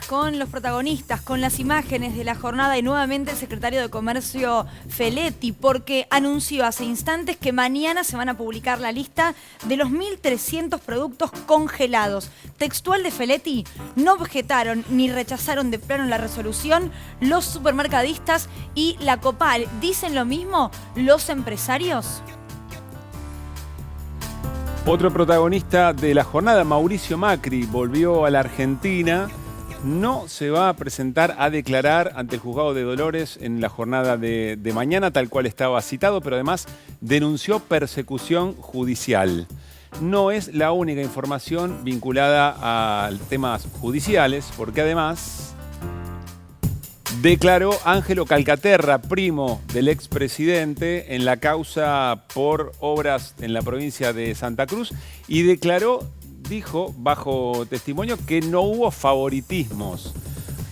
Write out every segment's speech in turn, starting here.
con los protagonistas, con las imágenes de la jornada y nuevamente el secretario de Comercio Feletti, porque anunció hace instantes que mañana se van a publicar la lista de los 1.300 productos congelados. Textual de Feletti: no objetaron ni rechazaron de plano la resolución los supermercadistas y la Copal. ¿Dicen lo mismo los empresarios? Otro protagonista de la jornada, Mauricio Macri, volvió a la Argentina. No se va a presentar a declarar ante el juzgado de Dolores en la jornada de mañana, tal cual estaba citado, pero además denunció persecución judicial. No es la única información vinculada a temas judiciales, porque además declaró Ángelo Calcaterra, primo del expresidente, en la causa por obras en la provincia de Santa Cruz, y dijo bajo testimonio que no hubo favoritismos.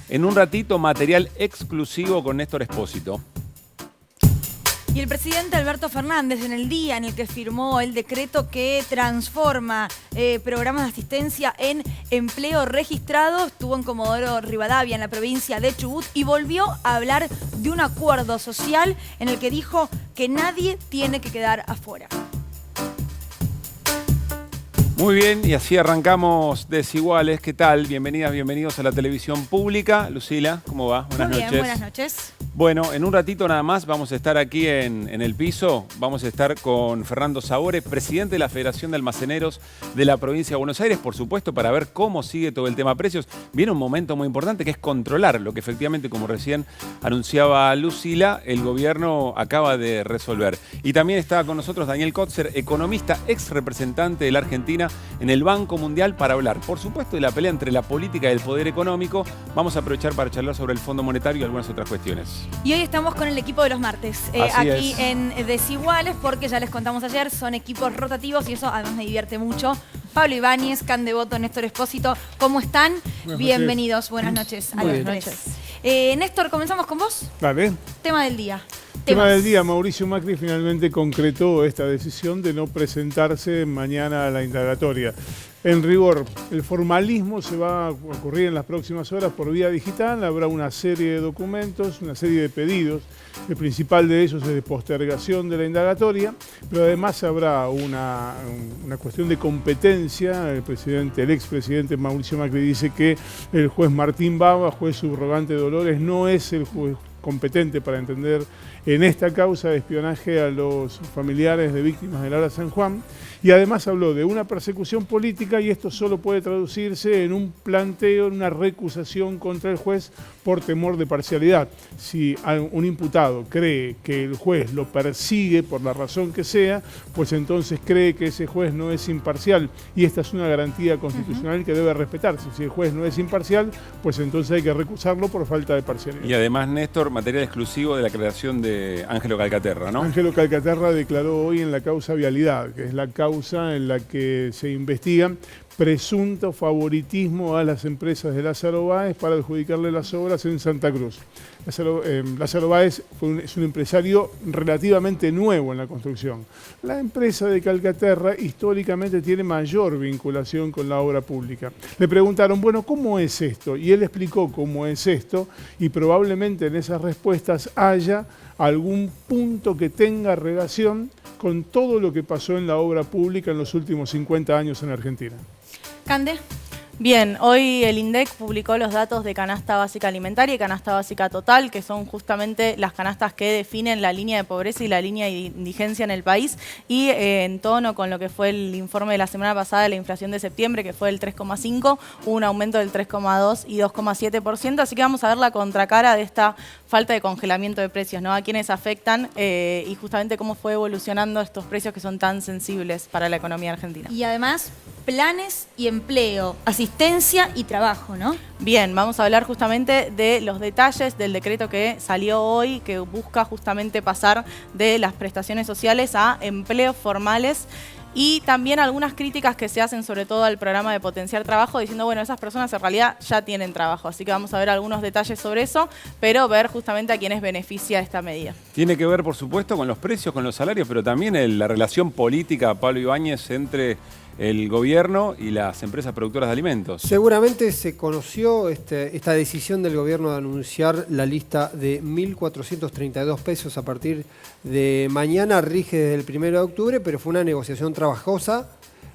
En un ratito, material exclusivo con Néstor Espósito. Y el presidente Alberto Fernández, en el día en el que firmó el decreto que transforma programas de asistencia en empleo registrado, estuvo en Comodoro Rivadavia, en la provincia de Chubut, y volvió a hablar de un acuerdo social en el que dijo que nadie tiene que quedar afuera. Muy bien, y así arrancamos Desiguales. ¿Qué tal? Bienvenidas, bienvenidos a la televisión pública. Lucila, ¿cómo va? Buenas noches. Muy bien, buenas noches. Bueno, en un ratito nada más vamos a estar aquí en el piso. Vamos a estar con Fernando Sabore, presidente de la Federación de Almaceneros de la provincia de Buenos Aires, por supuesto, para ver cómo sigue todo el tema precios. Viene un momento muy importante que es controlar lo que efectivamente, como recién anunciaba Lucila, el gobierno acaba de resolver. Y también está con nosotros Daniel Kotzer, economista, ex representante de la Argentina en el Banco Mundial, para hablar, por supuesto, de la pelea entre la política y el poder económico. Vamos a aprovechar para charlar sobre el Fondo Monetario y algunas otras cuestiones. Y hoy estamos con el equipo de los martes, aquí en Desiguales, porque ya les contamos ayer, son equipos rotativos y eso además me divierte mucho. Pablo Ibáñez, Can Devoto, Néstor Espósito, ¿cómo están? Bienvenidos, buenas noches a los tres. Néstor, comenzamos con vos. Vale. Tema del día. Tema del día: Mauricio Macri finalmente concretó esta decisión de no presentarse mañana a la indagatoria. En rigor, el formalismo se va a ocurrir en las próximas horas por vía digital. Habrá una serie de documentos, una serie de pedidos. El principal de ellos es de postergación de la indagatoria, pero además habrá una cuestión de competencia. El expresidente Mauricio Macri dice que el juez Martín Bava, juez subrogante de Dolores, no es el juez competente para entender en esta causa de espionaje a los familiares de víctimas del Ara San Juan, y además habló de una persecución política, y esto solo puede traducirse en un planteo, en una recusación contra el juez por temor de parcialidad. Si un imputado cree que el juez lo persigue por la razón que sea, pues entonces cree que ese juez no es imparcial, y esta es una garantía constitucional que debe respetarse. Si el juez no es imparcial, pues entonces hay que recusarlo por falta de parcialidad. Y además, Néstor, material exclusivo de la declaración de Ángelo Calcaterra, ¿no? Ángelo Calcaterra declaró hoy en la causa Vialidad, que es la causa en la que se investiga presunto favoritismo a las empresas de Lázaro Báez para adjudicarle las obras en Santa Cruz. Lázaro Báez es un empresario relativamente nuevo en la construcción. La empresa de Calcaterra históricamente tiene mayor vinculación con la obra pública. Le preguntaron, bueno, ¿cómo es esto? Y él explicó cómo es esto, y probablemente en esas respuestas haya algún punto que tenga relación con todo lo que pasó en la obra pública en los últimos 50 años en Argentina. Cande. Bien, hoy el INDEC publicó los datos de canasta básica alimentaria y canasta básica total, que son justamente las canastas que definen la línea de pobreza y la línea de indigencia en el país, y en tono con lo que fue el informe de la semana pasada de la inflación de septiembre, que fue el 3,5, hubo un aumento del 3,2 y 2,7%, así que vamos a ver la contracara de esta falta de congelamiento de precios, ¿no? A quienes afectan y justamente cómo fue evolucionando estos precios que son tan sensibles para la economía argentina. Y además, planes y empleo, asistencia y trabajo, ¿no? Bien, vamos a hablar justamente de los detalles del decreto que salió hoy, que busca justamente pasar de las prestaciones sociales a empleos formales. Y también algunas críticas que se hacen sobre todo al programa de Potenciar Trabajo, diciendo, bueno, esas personas en realidad ya tienen trabajo. Así que vamos a ver algunos detalles sobre eso, pero ver justamente a quienes beneficia esta medida. Tiene que ver, por supuesto, con los precios, con los salarios, pero también la relación política, Pablo Ibáñez, entre el gobierno y las empresas productoras de alimentos. Seguramente se conoció esta decisión del gobierno de anunciar la lista de 1.432 pesos a partir de mañana, rige desde el 1 de octubre, pero fue una negociación trabajosa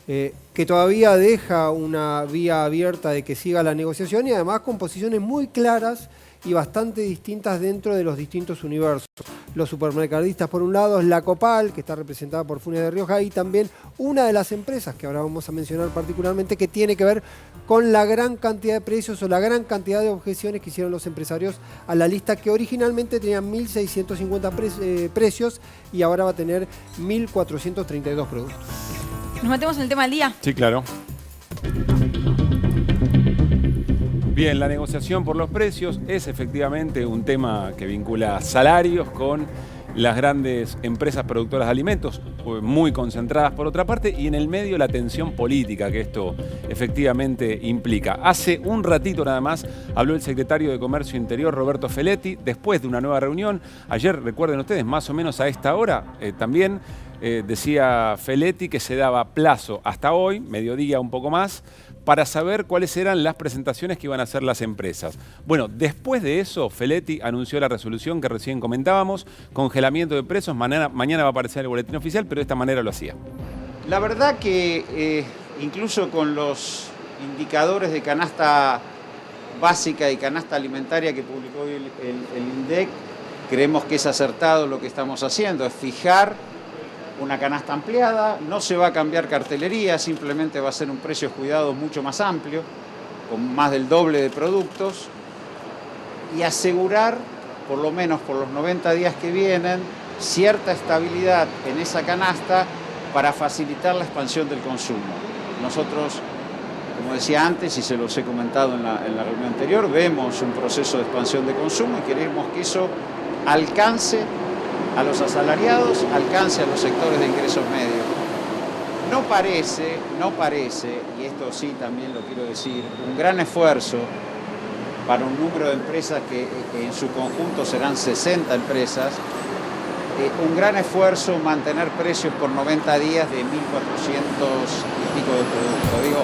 que todavía deja una vía abierta de que siga la negociación y además con posiciones muy claras y bastante distintas dentro de los distintos universos. Los supermercadistas por un lado, la Copal, que está representada por Funes de Rioja, y también una de las empresas que ahora vamos a mencionar particularmente, que tiene que ver con la gran cantidad de precios o la gran cantidad de objeciones que hicieron los empresarios a la lista, que originalmente tenía 1.650 precios y ahora va a tener 1.432 productos. ¿Nos metemos en el tema del día? Sí, claro. Bien, la negociación por los precios es efectivamente un tema que vincula salarios con las grandes empresas productoras de alimentos, muy concentradas por otra parte, y en el medio la tensión política que esto efectivamente implica. Hace un ratito nada más habló el secretario de Comercio Interior, Roberto Feletti, después de una nueva reunión. Ayer, recuerden ustedes, más o menos a esta hora también decía Feletti que se daba plazo hasta hoy, mediodía un poco más, para saber cuáles eran las presentaciones que iban a hacer las empresas. Bueno, después de eso, Feletti anunció la resolución que recién comentábamos, congelamiento de precios, mañana va a aparecer en el boletín oficial, pero de esta manera lo hacía. La verdad que incluso con los indicadores de canasta básica y canasta alimentaria que publicó hoy el INDEC, creemos que es acertado lo que estamos haciendo, es fijar una canasta ampliada, no se va a cambiar cartelería, simplemente va a ser un precio cuidado mucho más amplio, con más del doble de productos, y asegurar, por lo menos por los 90 días que vienen, cierta estabilidad en esa canasta para facilitar la expansión del consumo. Nosotros, como decía antes, y se los he comentado en la reunión anterior, vemos un proceso de expansión de consumo y queremos que eso alcance a los asalariados, alcance a los sectores de ingresos medios. No parece, y esto sí también lo quiero decir, un gran esfuerzo para un número de empresas que en su conjunto serán 60 empresas, un gran esfuerzo mantener precios por 90 días de 1.400 y pico de productos. Digo,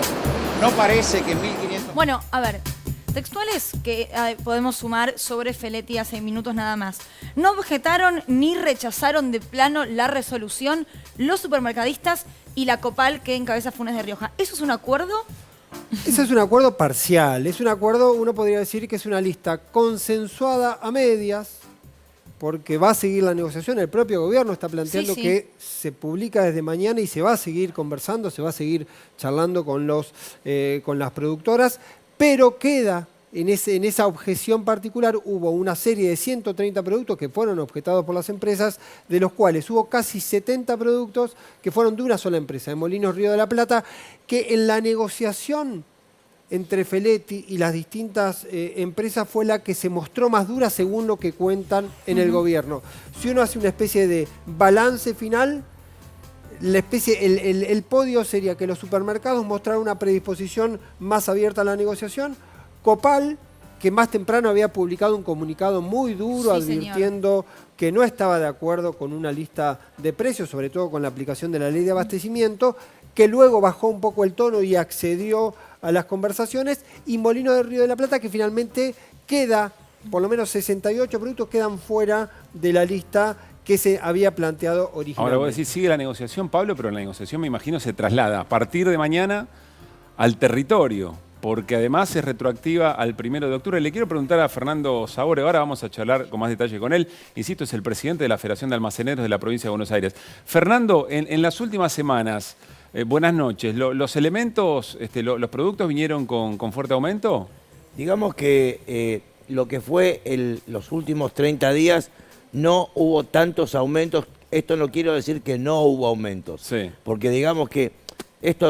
no parece que 1.500... Bueno, a ver, textuales que podemos sumar sobre Feletti hace minutos nada más. No objetaron ni rechazaron de plano la resolución los supermercadistas y la Copal que encabeza Funes de Rioja. ¿Eso es un acuerdo? Ese es un acuerdo parcial, es un acuerdo, uno podría decir que es una lista consensuada a medias, porque va a seguir la negociación, el propio gobierno está planteando que se publica desde mañana y se va a seguir conversando, se va a seguir charlando con las productoras, pero queda en esa objeción particular, hubo una serie de 130 productos que fueron objetados por las empresas, de los cuales hubo casi 70 productos que fueron de una sola empresa, de Molinos Río de la Plata, que en la negociación entre Feletti y las distintas empresas fue la que se mostró más dura según lo que cuentan en el gobierno. Si uno hace una especie de balance final, el podio sería que los supermercados mostraron una predisposición más abierta a la negociación. Copal, que más temprano había publicado un comunicado muy duro advirtiendo que no estaba de acuerdo con una lista de precios, sobre todo con la aplicación de la ley de abastecimiento, que luego bajó un poco el tono y accedió a las conversaciones, y Molino de Río de la Plata, que finalmente queda, por lo menos 68 productos quedan fuera de la lista que se había planteado originalmente. Ahora vos decís, sigue la negociación, Pablo, pero la negociación me imagino se traslada a partir de mañana al territorio, porque además es retroactiva al 1 de octubre. Le quiero preguntar a Fernando Sabore, ahora vamos a charlar con más detalle con él. Insisto, es el presidente de la Federación de Almaceneros de la provincia de Buenos Aires. Fernando, en las últimas semanas, buenas noches, ¿los elementos, los productos vinieron con fuerte aumento? Digamos que lo que fue los últimos 30 días no hubo tantos aumentos. Esto no quiero decir que no hubo aumentos, porque digamos que esta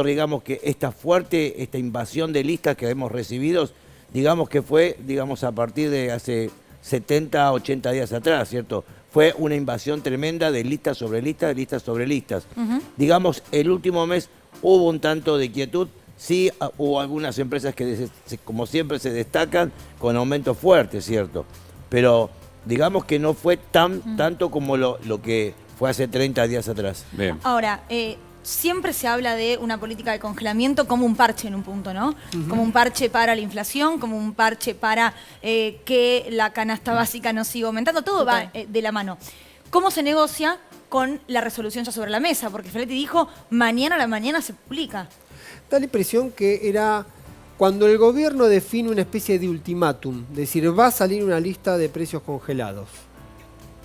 invasión de listas que hemos recibido, digamos que fue, a partir de hace 70, 80 días atrás, ¿cierto? Fue una invasión tremenda de listas sobre listas, de listas sobre listas. Digamos, el último mes hubo un tanto de quietud, sí hubo algunas empresas que, como siempre, se destacan con aumentos fuertes, ¿cierto? Pero digamos que no fue tanto como lo que fue hace 30 días atrás. Bien. Ahora, siempre se habla de una política de congelamiento como un parche en un punto, ¿no? Como un parche para la inflación, como un parche para que la canasta básica no siga aumentando. Todo va de la mano. ¿Cómo se negocia con la resolución ya sobre la mesa? Porque Feletti dijo, mañana a la mañana se publica. Da la impresión que era cuando el gobierno define una especie de ultimátum, es decir, va a salir una lista de precios congelados.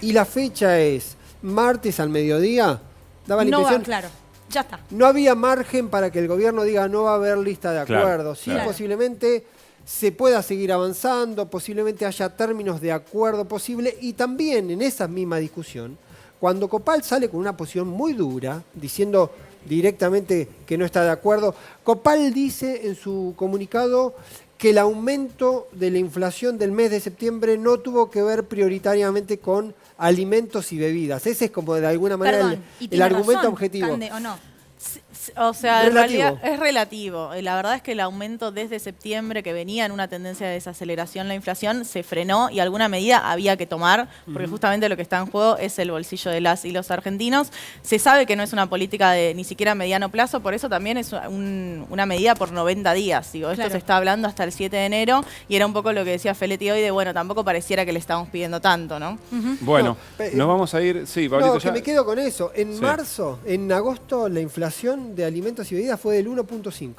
Y la fecha es martes al mediodía, daba la impresión... Claro, ya está. No había margen para que el gobierno diga no va a haber lista de acuerdos. Sí, claro. Posiblemente se pueda seguir avanzando, posiblemente haya términos de acuerdo posible. Y también en esa misma discusión, cuando Copal sale con una posición muy dura, diciendo directamente que no está de acuerdo, Copal dice en su comunicado que el aumento de la inflación del mes de septiembre no tuvo que ver prioritariamente con alimentos y bebidas. Ese es como de alguna manera el argumento razón, objetivo. Cande, ¿o no? O sea, en Relativo. realidad es relativo. La verdad es que el aumento desde septiembre, que venía en una tendencia de desaceleración la inflación, se frenó y alguna medida había que tomar, porque justamente lo que está en juego es el bolsillo de las y los argentinos. Se sabe que no es una política de ni siquiera mediano plazo, por eso también es una medida por 90 días. Digo, esto se está hablando hasta el 7 de enero y era un poco lo que decía Feletti hoy de, bueno, tampoco pareciera que le estamos pidiendo tanto, ¿no? Bueno, nos vamos a ir... Sí, Pablito, No, que me quedo con eso. En marzo, en agosto, la inflación de alimentos y bebidas fue del 1.5.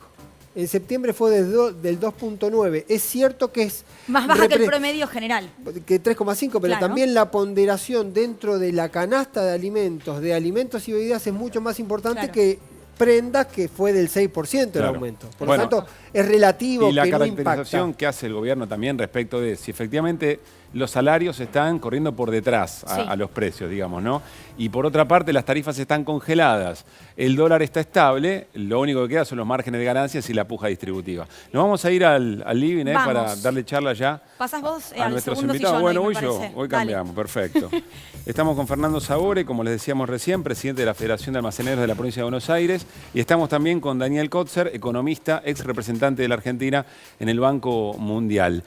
En septiembre fue del 2.9. Es cierto que es... Más baja que el promedio general. Que 3,5, pero también la ponderación dentro de la canasta de alimentos y bebidas es mucho más importante que prendas, que fue del 6% el aumento. Por lo tanto, es relativo. Y la que caracterización no impacta. que hace el gobierno también respecto de si efectivamente los salarios están corriendo por detrás a los precios, digamos, ¿no? Y por otra parte, las tarifas están congeladas, el dólar está estable, lo único que queda son los márgenes de ganancias y la puja distributiva. Nos vamos a ir al living para darle charla ya Pasás vos a al nuestros segundo invitados. sillón, Bueno, me voy yo, parece. hoy Dale. cambiamos, perfecto. Estamos con Fernando Sabore, como les decíamos recién, presidente de la Federación de Almaceneros de la Provincia de Buenos Aires, y estamos también con Daniel Kotzer, economista, ex representante de la Argentina en el Banco Mundial.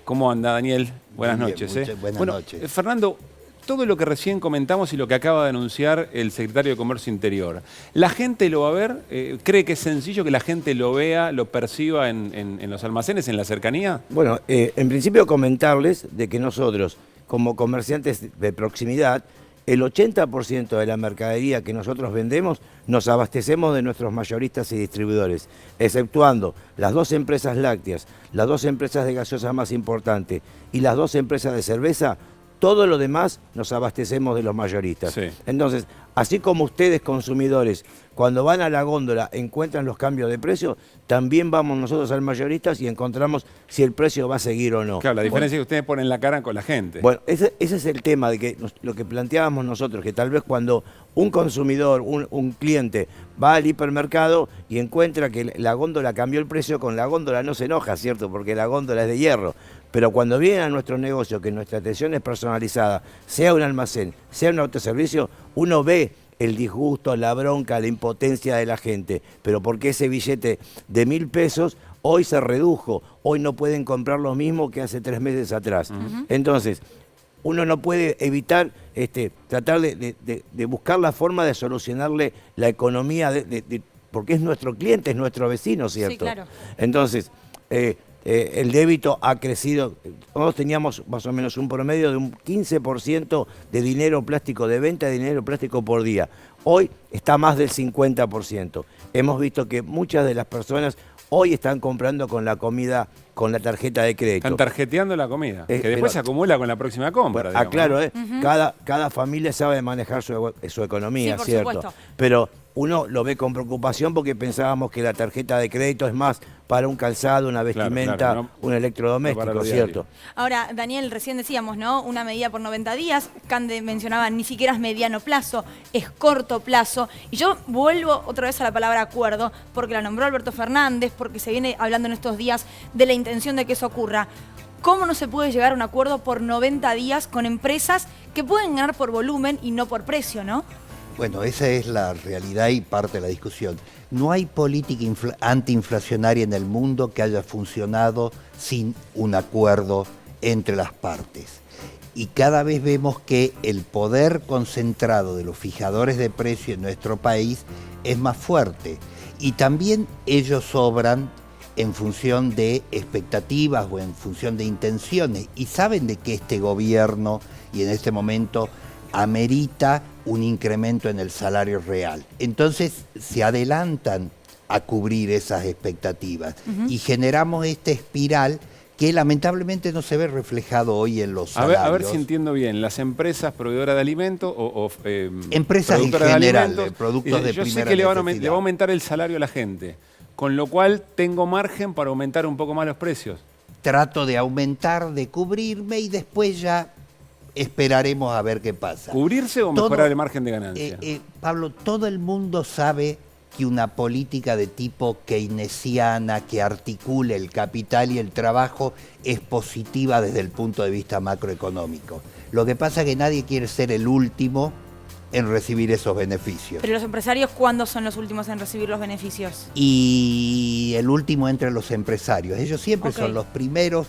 ¿Cómo anda, Daniel? Buenas noches. Buenas noches. Fernando, todo lo que recién comentamos y lo que acaba de anunciar el secretario de Comercio Interior, ¿la gente lo va a ver? ¿Cree que es sencillo que la gente lo vea, lo perciba en los almacenes, en la cercanía? Bueno, en principio comentarles de que nosotros, como comerciantes de proximidad, el 80% de la mercadería que nosotros vendemos nos abastecemos de nuestros mayoristas y distribuidores, exceptuando las 2 empresas lácteas, las 2 empresas de gaseosa más importantes y las 2 empresas de cerveza. Todo lo demás nos abastecemos de los mayoristas. Sí. Entonces, así como ustedes consumidores, cuando van a la góndola encuentran los cambios de precio, también vamos nosotros al mayoristas y encontramos si el precio va a seguir o no. Claro, la diferencia es que ustedes ponen la cara con la gente. Bueno, ese es el tema de que lo que planteábamos nosotros, que tal vez cuando un consumidor, un cliente, va al hipermercado y encuentra que la góndola cambió el precio, con la góndola no se enoja, ¿cierto? Porque la góndola es de hierro. Pero cuando vienen a nuestro negocio, que nuestra atención es personalizada, sea un almacén, sea un autoservicio, uno ve el disgusto, la bronca, la impotencia de la gente. Pero porque ese billete de 1.000 pesos hoy se redujo, hoy no pueden comprar lo mismo que hace 3 meses atrás. Entonces, uno no puede evitar tratar de buscar la forma de solucionarle la economía, porque es nuestro cliente, es nuestro vecino, ¿cierto? Sí, claro. Entonces, el débito ha crecido. Nosotros teníamos más o menos un promedio de un 15% de dinero plástico, de venta de dinero plástico por día. Hoy está más del 50%. Hemos visto que muchas de las personas hoy están comprando con la comida, con la tarjeta de crédito. Están tarjeteando la comida, que después se acumula con la próxima compra. Bueno, claro, ¿no? cada familia sabe manejar su economía, Sí, por ¿cierto? supuesto. Pero uno lo ve con preocupación porque pensábamos que la tarjeta de crédito es más para un calzado, una vestimenta, claro, no, un electrodoméstico, no para lo ¿cierto? Ahora, Daniel, recién decíamos, ¿no? Una medida por 90 días. Cande mencionaba, ni siquiera es mediano plazo, es corto plazo. Y yo vuelvo otra vez a la palabra acuerdo, porque la nombró Alberto Fernández, porque se viene hablando en estos días de la intención de que eso ocurra. ¿Cómo no se puede llegar a un acuerdo por 90 días con empresas que pueden ganar por volumen y no por precio, no? Bueno, esa es la realidad y parte de la discusión. No hay política antiinflacionaria en el mundo que haya funcionado sin un acuerdo entre las partes. y cada vez vemos que el poder concentrado de los fijadores de precio en nuestro país es más fuerte. Y también ellos obran en función de expectativas o en función de intenciones y saben de que este gobierno y en este momento amerita un incremento en el salario real. Entonces se adelantan a cubrir esas expectativas y generamos esta espiral que lamentablemente no se ve reflejado hoy en los salarios. A ver si entiendo bien, las empresas proveedoras de alimentos o empresas en productoras general, de alimentos, productos de yo primera sé que le va necesidad. a aumentar el salario a la gente, con lo cual tengo margen para aumentar un poco más los precios. Trato de aumentar, de cubrirme y después ya esperaremos a ver qué pasa. ¿Cubrirse o mejorar el margen de ganancia? Pablo, todo el mundo sabe que una política de tipo keynesiana que articule el capital y el trabajo es positiva desde el punto de vista macroeconómico. Lo que pasa es que nadie quiere ser el último en recibir esos beneficios. Pero los empresarios, ¿cuándo son los últimos en recibir los beneficios? Y el último entre los empresarios. Ellos siempre son los primeros,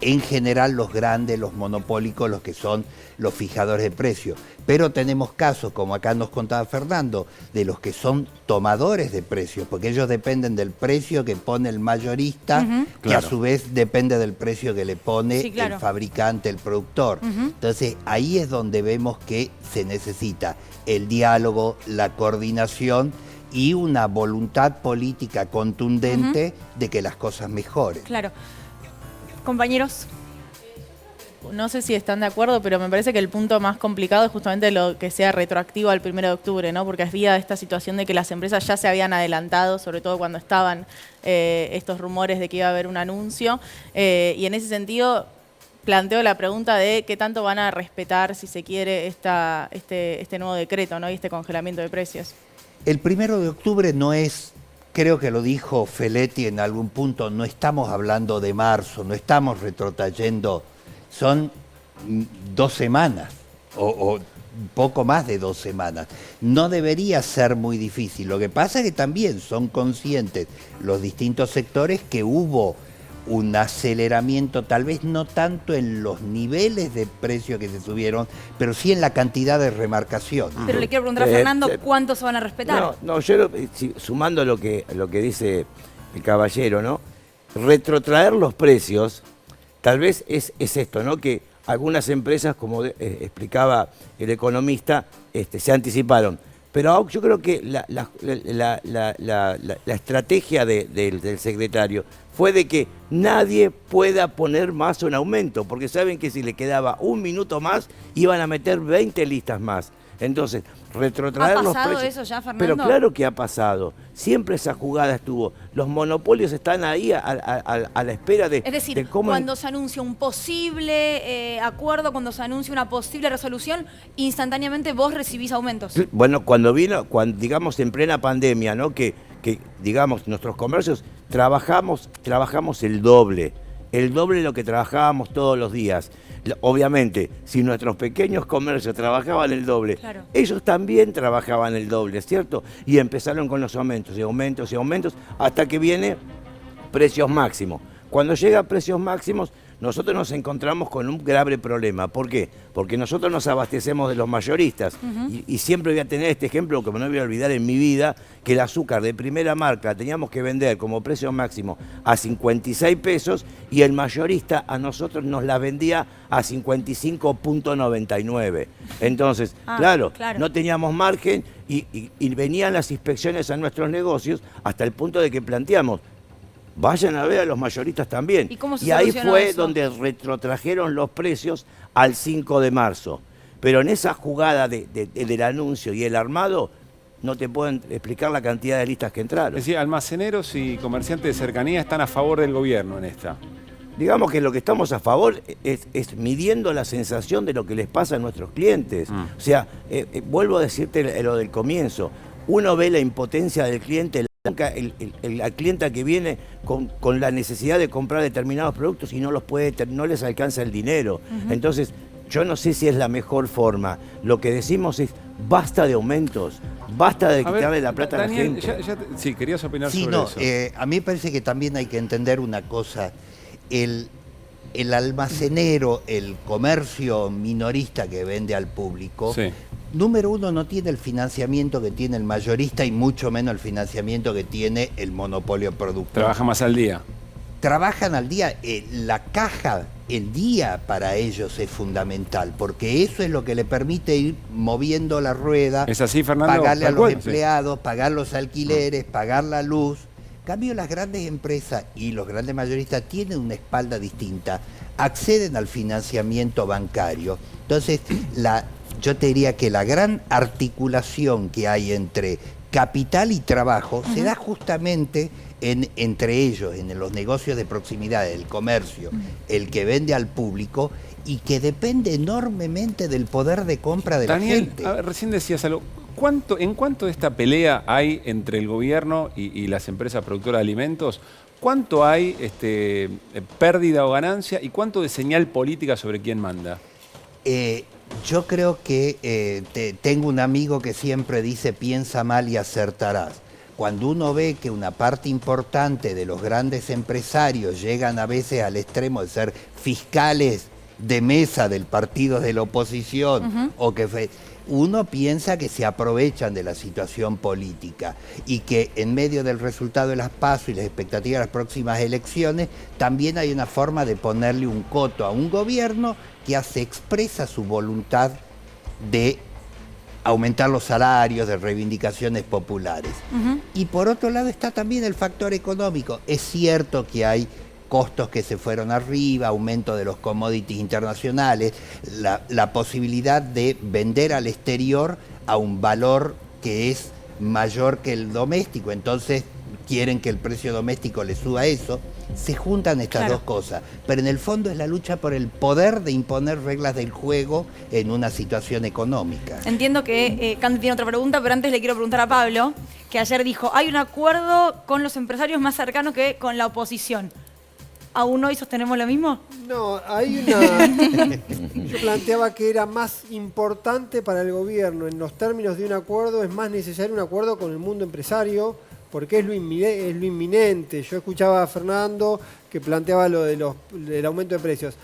en general los grandes, los monopólicos, los que son los fijadores de precios. Pero tenemos casos, como acá nos contaba Fernando, de los que son tomadores de precios, porque ellos dependen del precio que pone el mayorista, que a su vez depende del precio que le pone el fabricante, el productor. Entonces ahí es donde vemos que se necesita el diálogo, la coordinación y una voluntad política contundente de que las cosas mejoren. Claro. Compañeros. No sé si están de acuerdo, pero me parece que el punto más complicado es justamente lo que sea retroactivo al 1 de octubre, ¿no? Porque había esta situación de que las empresas ya se habían adelantado, sobre todo cuando estaban estos rumores de que iba a haber un anuncio. Y en ese sentido planteo la pregunta de qué tanto van a respetar, si se quiere, este nuevo decreto, ¿no? Y este congelamiento de precios. El 1 de octubre no es... Creo que lo dijo Feletti en algún punto, no estamos hablando de marzo, no estamos retrotrayendo, son 2 semanas o poco más de 2 semanas. No debería ser muy difícil, lo que pasa es que también son conscientes los distintos sectores que hubo un aceleramiento, tal vez no tanto en los niveles de precio que se subieron, pero sí en la cantidad de remarcación. Pero le quiero preguntar a Fernando, ¿cuántos se van a respetar? No, yo sumando lo que dice el caballero, ¿no? Retrotraer los precios, tal vez es esto, ¿no? Que algunas empresas, como explicaba el economista, se anticiparon. Pero yo creo que la estrategia del secretario fue de que nadie pueda poner más un aumento, porque saben que si le quedaba un minuto más, iban a meter 20 listas más. Entonces, retrotraer los precios... ¿Ha pasado eso ya, Fernando? Pero claro que ha pasado. Siempre esa jugada estuvo. Los monopolios están ahí a la espera de... Es decir, de cómo... cuando se anuncia un posible acuerdo, cuando se anuncia una posible resolución, instantáneamente vos recibís aumentos. Bueno, digamos en plena pandemia, ¿no? Que digamos, nuestros comercios trabajamos el doble de lo que trabajábamos todos los días. Obviamente, si nuestros pequeños comercios trabajaban el doble, ellos también trabajaban el doble, ¿cierto? Y empezaron con los aumentos y aumentos y aumentos hasta que viene precios máximos. Cuando llega a precios máximos, nosotros nos encontramos con un grave problema. ¿Por qué? Porque nosotros nos abastecemos de los mayoristas. Y siempre voy a tener este ejemplo que no voy a olvidar en mi vida, que el azúcar de primera marca teníamos que vender como precio máximo a 56 pesos y el mayorista a nosotros nos la vendía a 55.99. Entonces, claro, no teníamos margen y venían las inspecciones a nuestros negocios hasta el punto de que planteamos, vayan a ver a los mayoristas también. Y ahí fue donde retrotrajeron los precios al 5 de marzo. Pero en esa jugada del anuncio y el armado, no te pueden explicar la cantidad de listas que entraron. Es decir, almaceneros y comerciantes de cercanía están a favor del gobierno en esta. Digamos que lo que estamos a favor es midiendo la sensación de lo que les pasa a nuestros clientes. O sea, vuelvo a decirte lo del comienzo. Uno ve la impotencia del cliente, la clienta que viene con la necesidad de comprar determinados productos y no les alcanza el dinero. Entonces, yo no sé si es la mejor forma. Lo que decimos es, basta de aumentos, basta de quitarle la plata Daniel, a la gente. Sí, querías opinar sobre eso. A mí me parece que también hay que entender una cosa. el almacenero, el comercio minorista que vende al público, Sí. número uno, no tiene el financiamiento que tiene el mayorista y mucho menos el financiamiento que tiene el monopolio productor. Trabaja más al día. Trabajan al día, la caja, el día para ellos es fundamental, porque eso es lo que le permite ir moviendo la rueda, ¿Es así, Fernando? pagarle a Tal los cual, sí. empleados, pagar los alquileres, pagar la luz. En cambio, las grandes empresas y los grandes mayoristas tienen una espalda distinta, acceden al financiamiento bancario. Entonces, yo te diría que la gran articulación que hay entre capital y trabajo se da justamente entre ellos, en los negocios de proximidad, el comercio, el que vende al público y que depende enormemente del poder de compra de Daniel, la gente. a ver, recién decías algo. ¿En cuánto de esta pelea hay entre el gobierno y las empresas productoras de alimentos? ¿Cuánto hay pérdida o ganancia y cuánto de señal política sobre quién manda? Yo creo que tengo un amigo que siempre dice piensa mal y acertarás. Cuando uno ve que una parte importante de los grandes empresarios llegan a veces al extremo de ser fiscales de mesa del partido de la oposición, o que uno piensa que se aprovechan de la situación política y que en medio del resultado de las PASO y las expectativas de las próximas elecciones, también hay una forma de ponerle un coto a un gobierno que expresa su voluntad de aumentar los salarios, de reivindicaciones populares. Y por otro lado está también el factor económico. Es cierto que hay costos que se fueron arriba, aumento de los commodities internacionales, la posibilidad de vender al exterior a un valor que es mayor que el doméstico, entonces quieren que el precio doméstico le suba a eso. Se juntan estas dos cosas, pero en el fondo es la lucha por el poder de imponer reglas del juego en una situación económica. Entiendo que Candy tiene otra pregunta, pero antes le quiero preguntar a Pablo, que ayer dijo, hay un acuerdo con los empresarios más cercanos que con la oposición. ¿Aún hoy sostenemos lo mismo? No, hay una... Yo planteaba que era más importante para el gobierno, en los términos de un acuerdo, es más necesario un acuerdo con el mundo empresario, porque es lo inminente. Yo escuchaba a Fernando que planteaba lo del aumento de precios.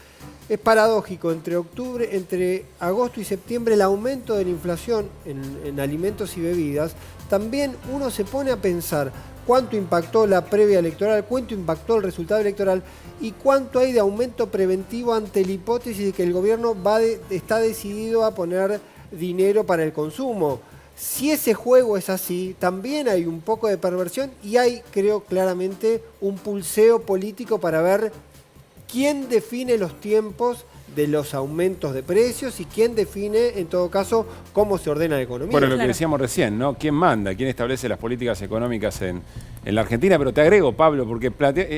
Es paradójico, entre agosto y septiembre el aumento de la inflación en alimentos y bebidas, también uno se pone a pensar cuánto impactó la previa electoral, cuánto impactó el resultado electoral y cuánto hay de aumento preventivo ante la hipótesis de que el gobierno está decidido a poner dinero para el consumo. Si ese juego es así, también hay un poco de perversión y hay, creo claramente, un pulseo político para ver quién define los tiempos de los aumentos de precios y quién define, en todo caso, cómo se ordena la economía. Bueno, lo que decíamos recién, ¿no? ¿Quién manda? ¿Quién establece las políticas económicas en la Argentina? Pero te agrego, Pablo, porque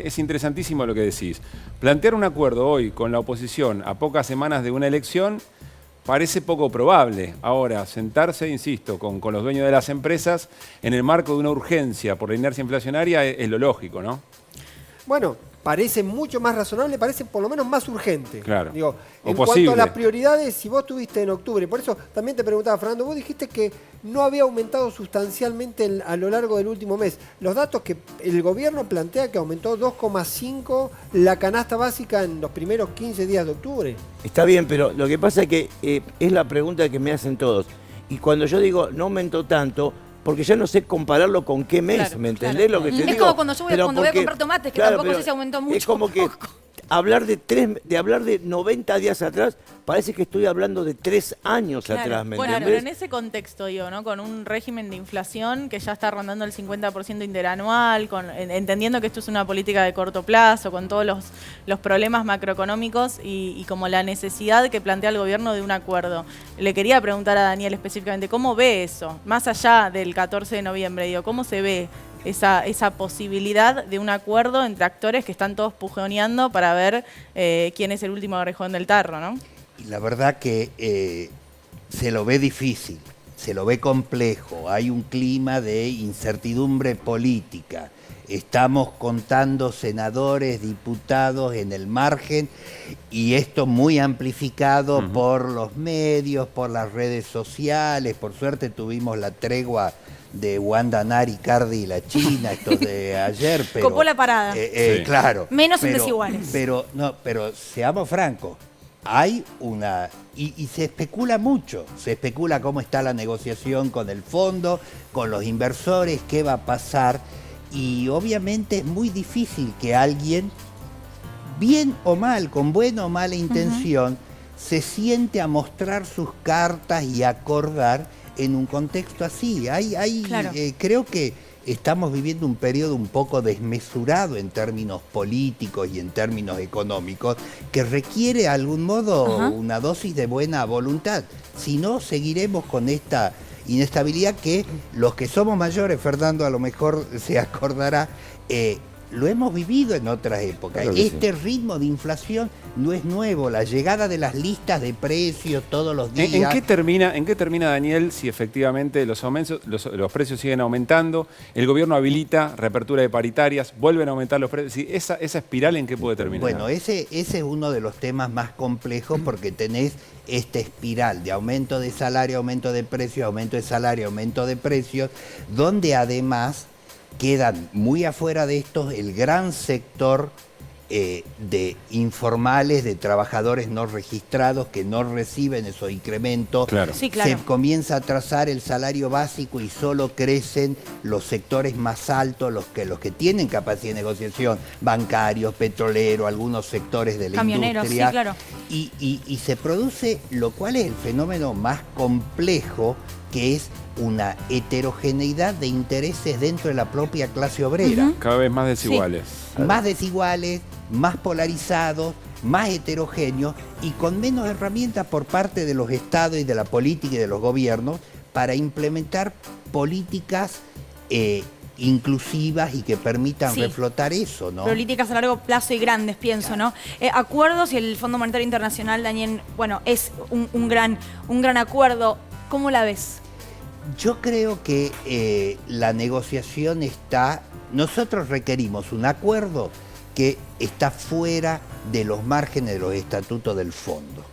es interesantísimo lo que decís. Plantear un acuerdo hoy con la oposición a pocas semanas de una elección parece poco probable. Ahora, sentarse, insisto, con los dueños de las empresas en el marco de una urgencia por la inercia inflacionaria es lo lógico, ¿no? Bueno, parece mucho más razonable, parece por lo menos más urgente. Claro. Digo, O en posible. cuanto a las prioridades, si vos tuviste en octubre, por eso también te preguntaba, Fernando, vos dijiste que no había aumentado sustancialmente a lo largo del último mes. Los datos que el gobierno plantea que aumentó 2,5 la canasta básica en los primeros 15 días de octubre. Está bien, pero lo que pasa es que es la pregunta que me hacen todos. Y cuando yo digo no aumentó tanto, porque ya no sé compararlo con qué mes, Claro, ¿me entendés lo que te digo? Es como cuando yo Pero voy a porque- comprar tomates, que claro, tampoco pero sé si aumentó mucho. Es como que hablar de 90 días atrás, parece que estoy hablando de 3 años Claro. atrás, ¿me Bueno, pero entendés? en ese contexto, digo, ¿no? Con un régimen de inflación que ya está rondando el 50% interanual, entendiendo que esto es una política de corto plazo, con todos los problemas macroeconómicos y como la necesidad que plantea el gobierno de un acuerdo. Le quería preguntar a Daniel específicamente, ¿cómo ve eso? Más allá del 14 de noviembre, digo, ¿cómo se ve esa posibilidad de un acuerdo entre actores que están todos pujoneando para ver quién es el último orejón del tarro, ¿no? Y la verdad que se lo ve difícil, se lo ve complejo, hay un clima de incertidumbre política. estamos contando senadores, diputados en el margen, y esto muy amplificado por los medios, por las redes sociales. Por suerte tuvimos la tregua de Wanda Nari, Cardi y la China, estos de ayer. Pero, copó la parada. Sí. Claro. Menos en desiguales. Pero seamos francos, hay una... Y se especula mucho, se especula cómo está la negociación con el fondo, con los inversores, qué va a pasar, y obviamente es muy difícil que alguien, bien o mal, con buena o mala intención, se siente a mostrar sus cartas y acordar en un contexto así. Claro. Creo que estamos viviendo un periodo un poco desmesurado en términos políticos y en términos económicos, que requiere de algún modo una dosis de buena voluntad. Si no, seguiremos con esta inestabilidad que los que somos mayores, Fernando a lo mejor se acordará, lo hemos vivido en otras épocas. Claro que este ritmo de inflación no es nuevo, la llegada de las listas de precios todos los días. ¿En qué termina, Daniel, si efectivamente los precios siguen aumentando, el gobierno habilita reapertura de paritarias, vuelven a aumentar los precios? ¿Sí? ¿Esa espiral en qué puede terminar? Bueno, ese es uno de los temas más complejos, porque tenés esta espiral de aumento de salario, aumento de precios, aumento de salario, aumento de precios, donde además quedan muy afuera de estos el gran sector de informales, de trabajadores no registrados que no reciben esos incrementos. Claro. Sí, claro. Se comienza a trazar el salario básico y solo crecen los sectores más altos, los que tienen capacidad de negociación, bancarios, petroleros, algunos sectores de la Camioneros, industria. sí, claro. Y se produce, lo cual es el fenómeno más complejo, que es una heterogeneidad de intereses dentro de la propia clase obrera. Cada vez más desiguales. Más desiguales, más polarizados, más heterogéneos y con menos herramientas por parte de los estados y de la política y de los gobiernos para implementar políticas inclusivas y que permitan reflotar eso, ¿no? Políticas a largo plazo y grandes, pienso, ¿no? Acuerdos, y el Fondo Monetario Internacional, Daniel, bueno, es un gran acuerdo. ¿Cómo la ves? Yo creo que la negociación está... Nosotros requerimos un acuerdo que está fuera de los márgenes de los estatutos del fondo.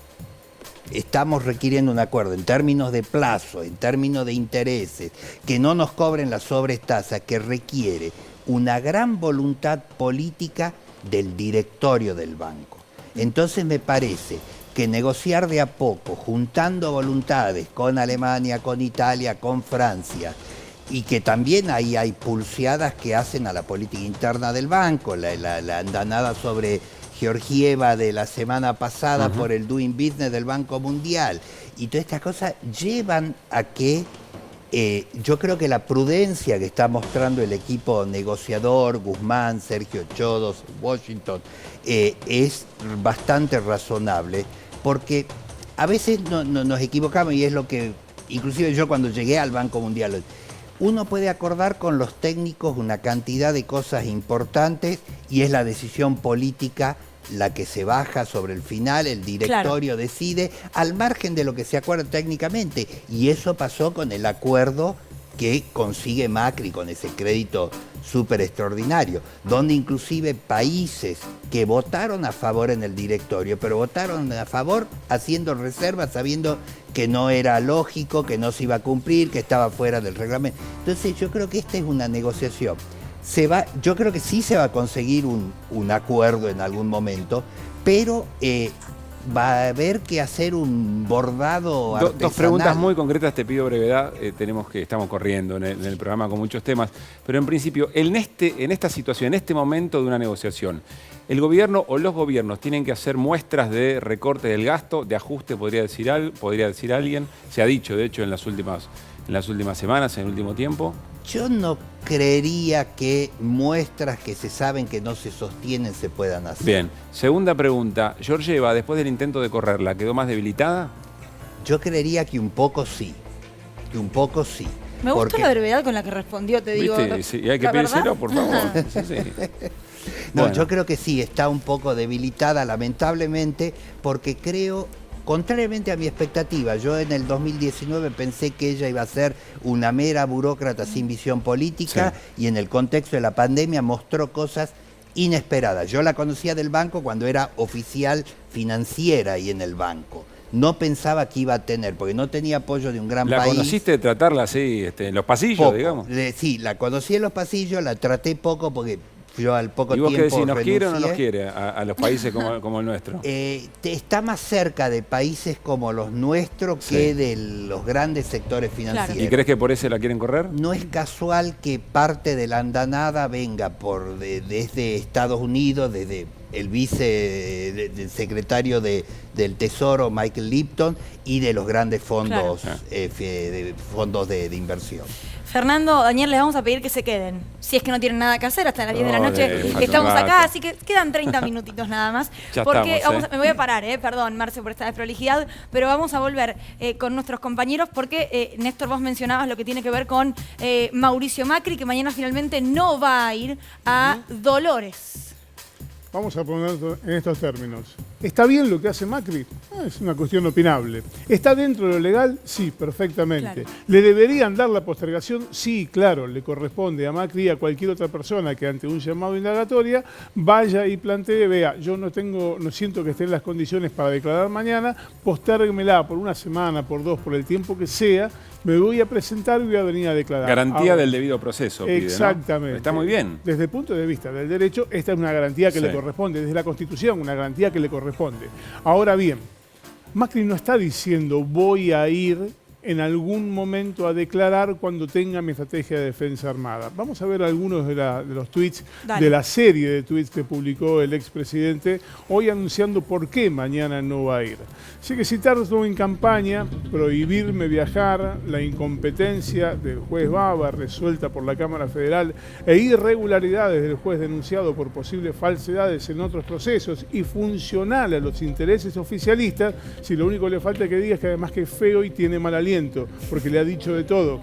Estamos requiriendo un acuerdo en términos de plazo, en términos de intereses, que no nos cobren la sobretasa, que requiere una gran voluntad política del directorio del banco. Entonces me parece que negociar de a poco, juntando voluntades con Alemania, con Italia, con Francia, y que también ahí hay pulseadas que hacen a la política interna del banco, la andanada sobre Georgieva de la semana pasada por el Doing Business del Banco Mundial, y todas estas cosas llevan a que yo creo que la prudencia que está mostrando el equipo negociador, Guzmán, Sergio Chodos, Washington, es bastante razonable, porque a veces nos equivocamos, y es lo que, inclusive yo cuando llegué al Banco Mundial, uno puede acordar con los técnicos una cantidad de cosas importantes y es la decisión política la que se baja sobre el final, el directorio decide al margen de lo que se acuerda técnicamente. Y eso pasó con el acuerdo que consigue Macri con ese crédito súper extraordinario, donde inclusive países que votaron a favor en el directorio, pero votaron a favor haciendo reservas, sabiendo que no era lógico, que no se iba a cumplir, que estaba fuera del reglamento. Entonces yo creo que esta es una negociación. Yo creo que sí se va a conseguir un acuerdo en algún momento, pero va a haber que hacer un bordado artesanal. Dos preguntas muy concretas, te pido brevedad, estamos corriendo en el programa con muchos temas, pero en principio, en esta situación, en este momento de una negociación, ¿el gobierno o los gobiernos tienen que hacer muestras de recorte del gasto, de ajuste, podría decir alguien? Se ha dicho, de hecho, en las últimas semanas, en el último tiempo. Yo no creería que muestras que se saben que no se sostienen se puedan hacer. Bien. Segunda pregunta. Georgieva, después del intento de correrla, ¿quedó más debilitada? Yo creería que un poco sí. Me gusta la brevedad con la que respondió, te digo. ¿Viste? Sí, hay que pedírselo, por favor. Sí. No, Bueno. yo creo que sí, está un poco debilitada, lamentablemente, porque creo contrariamente a mi expectativa. Yo en el 2019 pensé que ella iba a ser una mera burócrata sin visión política, y en el contexto de la pandemia mostró cosas inesperadas. Yo la conocía del banco cuando era oficial financiera y en el banco. No pensaba que iba a tener, porque no tenía apoyo de un gran país. ¿La conociste de tratarla así en los pasillos, poco, digamos? Sí, la conocí en los pasillos, la traté poco porque yo al poco tiempo. ¿Y vos qué decís, nos quiere o no nos renuncié. quiere a los países como el nuestro? Está más cerca de países como los nuestros que de los grandes sectores financieros. ¿Y crees que por eso la quieren correr? No es casual que parte de la andanada venga desde Estados Unidos, desde el del secretario del Tesoro, Michael Lipton, y de los grandes fondos, fondos de inversión. Fernando, Daniel, les vamos a pedir que se queden. Si es que no tienen nada que hacer, hasta las 10 de la noche estamos rato. acá, así que quedan 30 minutitos nada más. Ya porque estamos, me voy a parar, perdón, Marce, por esta desprolijidad, pero vamos a volver con nuestros compañeros porque, Néstor, vos mencionabas lo que tiene que ver con Mauricio Macri, que mañana finalmente no va a ir a Dolores. Vamos a ponerlo en estos términos. ¿Está bien lo que hace Macri? Es una cuestión opinable. ¿Está dentro de lo legal? Sí, perfectamente. Claro. ¿Le deberían dar la postergación? Sí, claro. Le corresponde a Macri y a cualquier otra persona que ante un llamado indagatoria vaya y plantee, vea, yo no siento que esté en las condiciones para declarar mañana, postérguemela por una semana, por 2, por el tiempo que sea, me voy a presentar y voy a venir a declarar. Garantía del debido proceso, pide, ¿no? Exactamente. Está muy bien. Desde el punto de vista del derecho, esta es una garantía que le corresponde. Desde la Constitución, una garantía que le corresponde. Ahora bien, Macri no está diciendo voy a ir en algún momento a declarar cuando tenga mi estrategia de defensa armada. Vamos a ver algunos de los tweets, de la serie de tweets que publicó el expresidente, hoy anunciando por qué mañana no va a ir. Así que citarlo en campaña, prohibirme viajar, la incompetencia del juez Baba, resuelta por la Cámara Federal, e irregularidades del juez denunciado por posibles falsedades en otros procesos y funcional a los intereses oficialistas, si lo único que le falta que diga es que además que es feo y tiene mal aliento, porque le ha dicho de todo.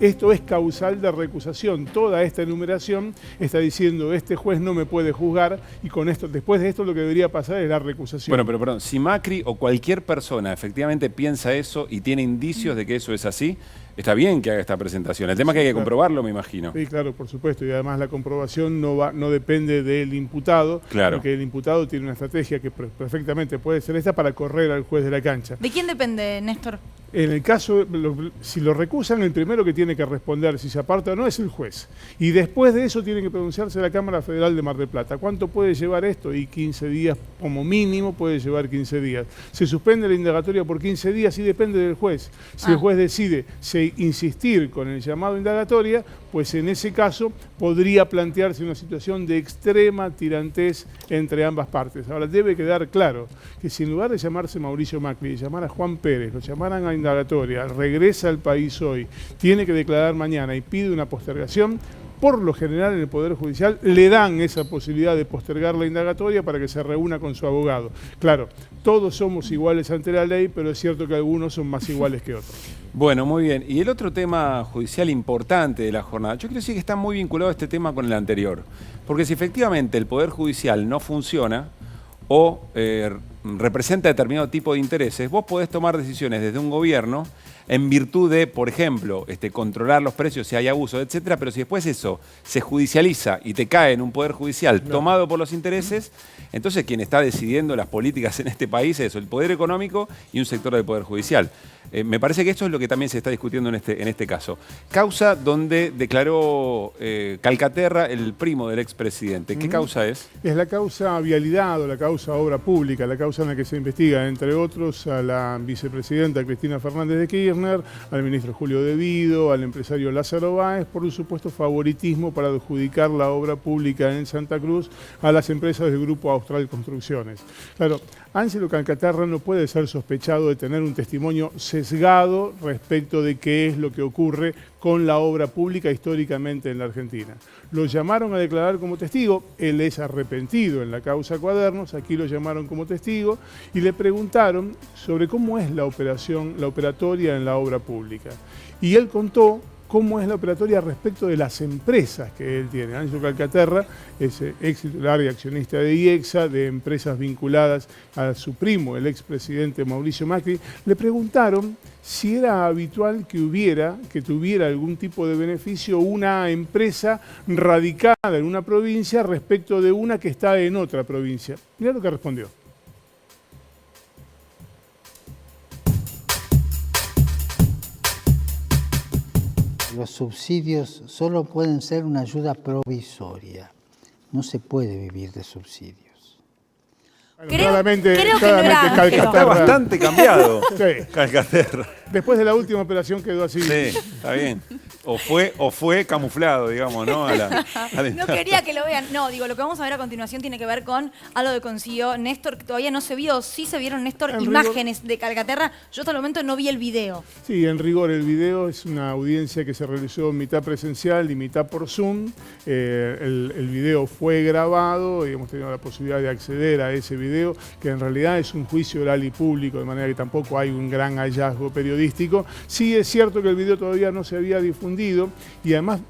Esto es causal de recusación. Toda esta enumeración está diciendo este juez no me puede juzgar y con esto, después de esto lo que debería pasar es la recusación. Bueno, pero perdón, si Macri o cualquier persona efectivamente piensa eso y tiene indicios de que eso es así, está bien que haga esta presentación. El tema es que hay que comprobarlo, me imagino. Sí, claro, por supuesto. Y además la comprobación no depende del imputado, porque el imputado tiene una estrategia que perfectamente puede ser esta para correr al juez de la cancha. ¿De quién depende, Néstor? En el caso, si lo recusan, el primero que tiene que responder si se aparta o no es el juez. Y después de eso tiene que pronunciarse la Cámara Federal de Mar del Plata. ¿Cuánto puede llevar esto? Y 15 días, como mínimo, puede llevar 15 días. Se suspende la indagatoria por 15 días y depende del juez. Si el juez decide insistir con el llamado indagatoria, pues en ese caso podría plantearse una situación de extrema tirantez entre ambas partes. Ahora, debe quedar claro que si en lugar de llamarse Mauricio Macri, llamar a Juan Pérez, lo llamaran a indagatoria, regresa al país hoy, tiene que declarar mañana y pide una postergación, por lo general en el Poder Judicial le dan esa posibilidad de postergar la indagatoria para que se reúna con su abogado. Claro, todos somos iguales ante la ley, pero es cierto que algunos son más iguales que otros. Bueno, muy bien. Y el otro tema judicial importante de la jornada, yo quiero decir que está muy vinculado este tema con el anterior. Porque si efectivamente el Poder Judicial no funciona o representa determinado tipo de intereses, vos podés tomar decisiones desde un gobierno en virtud de, por ejemplo, controlar los precios si hay abuso, etcétera, pero si después eso se judicializa y te cae en un poder judicial tomado por los intereses, entonces quien está decidiendo las políticas en este país es eso, el poder económico y un sector del poder judicial. Me parece que esto es lo que también se está discutiendo en este caso. Causa donde declaró Calcaterra, el primo del expresidente. ¿Qué causa es? Es la causa vialidad o la causa obra pública, la causa en la que se investiga, entre otros, a la vicepresidenta Cristina Fernández de Kirchner, al ministro Julio De Vido, al empresario Lázaro Báez, por un supuesto favoritismo para adjudicar la obra pública en Santa Cruz a las empresas del Grupo Austral Construcciones. Claro, Ángelo Calcaterra no puede ser sospechado de tener un testimonio sesgado respecto de qué es lo que ocurre con la obra pública históricamente en la Argentina. Lo llamaron a declarar como testigo, él es arrepentido en la causa Cuadernos, aquí lo llamaron como testigo y le preguntaron sobre cómo es la operatoria en la obra pública. Y él contó cómo es la operatoria respecto de las empresas que él tiene. Ángelo Calcaterra es ex titular y accionista de IEXA, de empresas vinculadas a su primo, el expresidente Mauricio Macri. Le preguntaron si era habitual que tuviera algún tipo de beneficio una empresa radicada en una provincia respecto de una que está en otra provincia. Mirá lo que respondió. Los subsidios solo pueden ser una ayuda provisoria. No se puede vivir de subsidios. Bueno, claramente creo que no era Calcaterra Está bastante cambiado. Sí. Calcaterra. Después de la última operación quedó así. Sí, está bien. O fue camuflado, digamos, ¿no? No quería que lo vean. No, digo, lo que vamos a ver a continuación tiene que ver con algo que consiguió Néstor, que todavía no se vio. Sí se vieron, Néstor, imágenes de Calcaterra. Yo hasta el momento no vi el video. Sí, en rigor el video es una audiencia que se realizó mitad presencial y mitad por Zoom. El video fue grabado y hemos tenido la posibilidad de acceder a ese video, que en realidad es un juicio oral y público, de manera que tampoco hay un gran hallazgo periodístico. Sí es cierto que el video todavía no se había difundido y además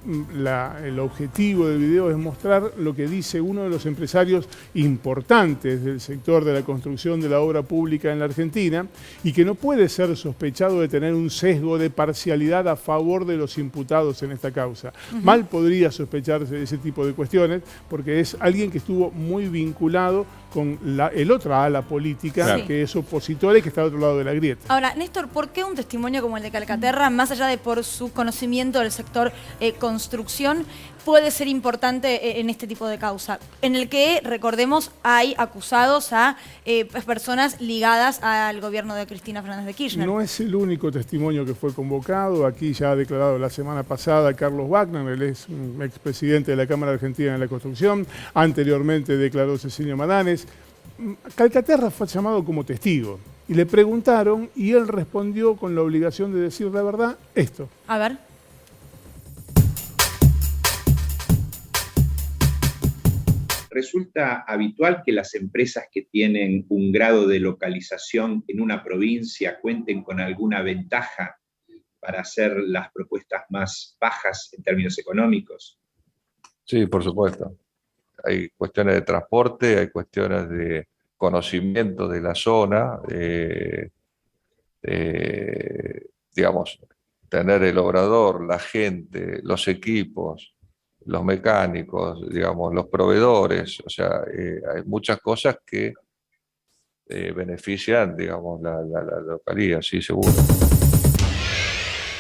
el objetivo del video es mostrar lo que dice uno de los empresarios importantes del sector de la construcción de la obra pública en la Argentina y que no puede ser sospechado de tener un sesgo de parcialidad a favor de los imputados en esta causa. Mal podría sospecharse de ese tipo de cuestiones porque es alguien que estuvo muy vinculado con el otra ala política, claro, que es opositora y que está al otro lado de la grieta. Ahora, Néstor, ¿por qué un testimonio como el de Calcaterra, más allá de por su conocimiento del sector construcción, puede ser importante en este tipo de causa? En el que, recordemos, hay acusados a personas ligadas al gobierno de Cristina Fernández de Kirchner. No es el único testimonio que fue convocado. Aquí ya ha declarado la semana pasada Carlos Wagner, él es un expresidente de la Cámara Argentina de la Construcción. Anteriormente declaró Cecilio Madanes. Calcaterra fue llamado como testigo y le preguntaron y él respondió con la obligación de decir la verdad esto. A ver. Resulta habitual que las empresas que tienen un grado de localización en una provincia cuenten con alguna ventaja para hacer las propuestas más bajas en términos económicos. Sí, por supuesto. Hay cuestiones de transporte, hay cuestiones de conocimiento de la zona, digamos, tener el obrador, la gente, los equipos, los mecánicos, digamos, los proveedores, o sea, hay muchas cosas que benefician, digamos, la localidad, sí, seguro.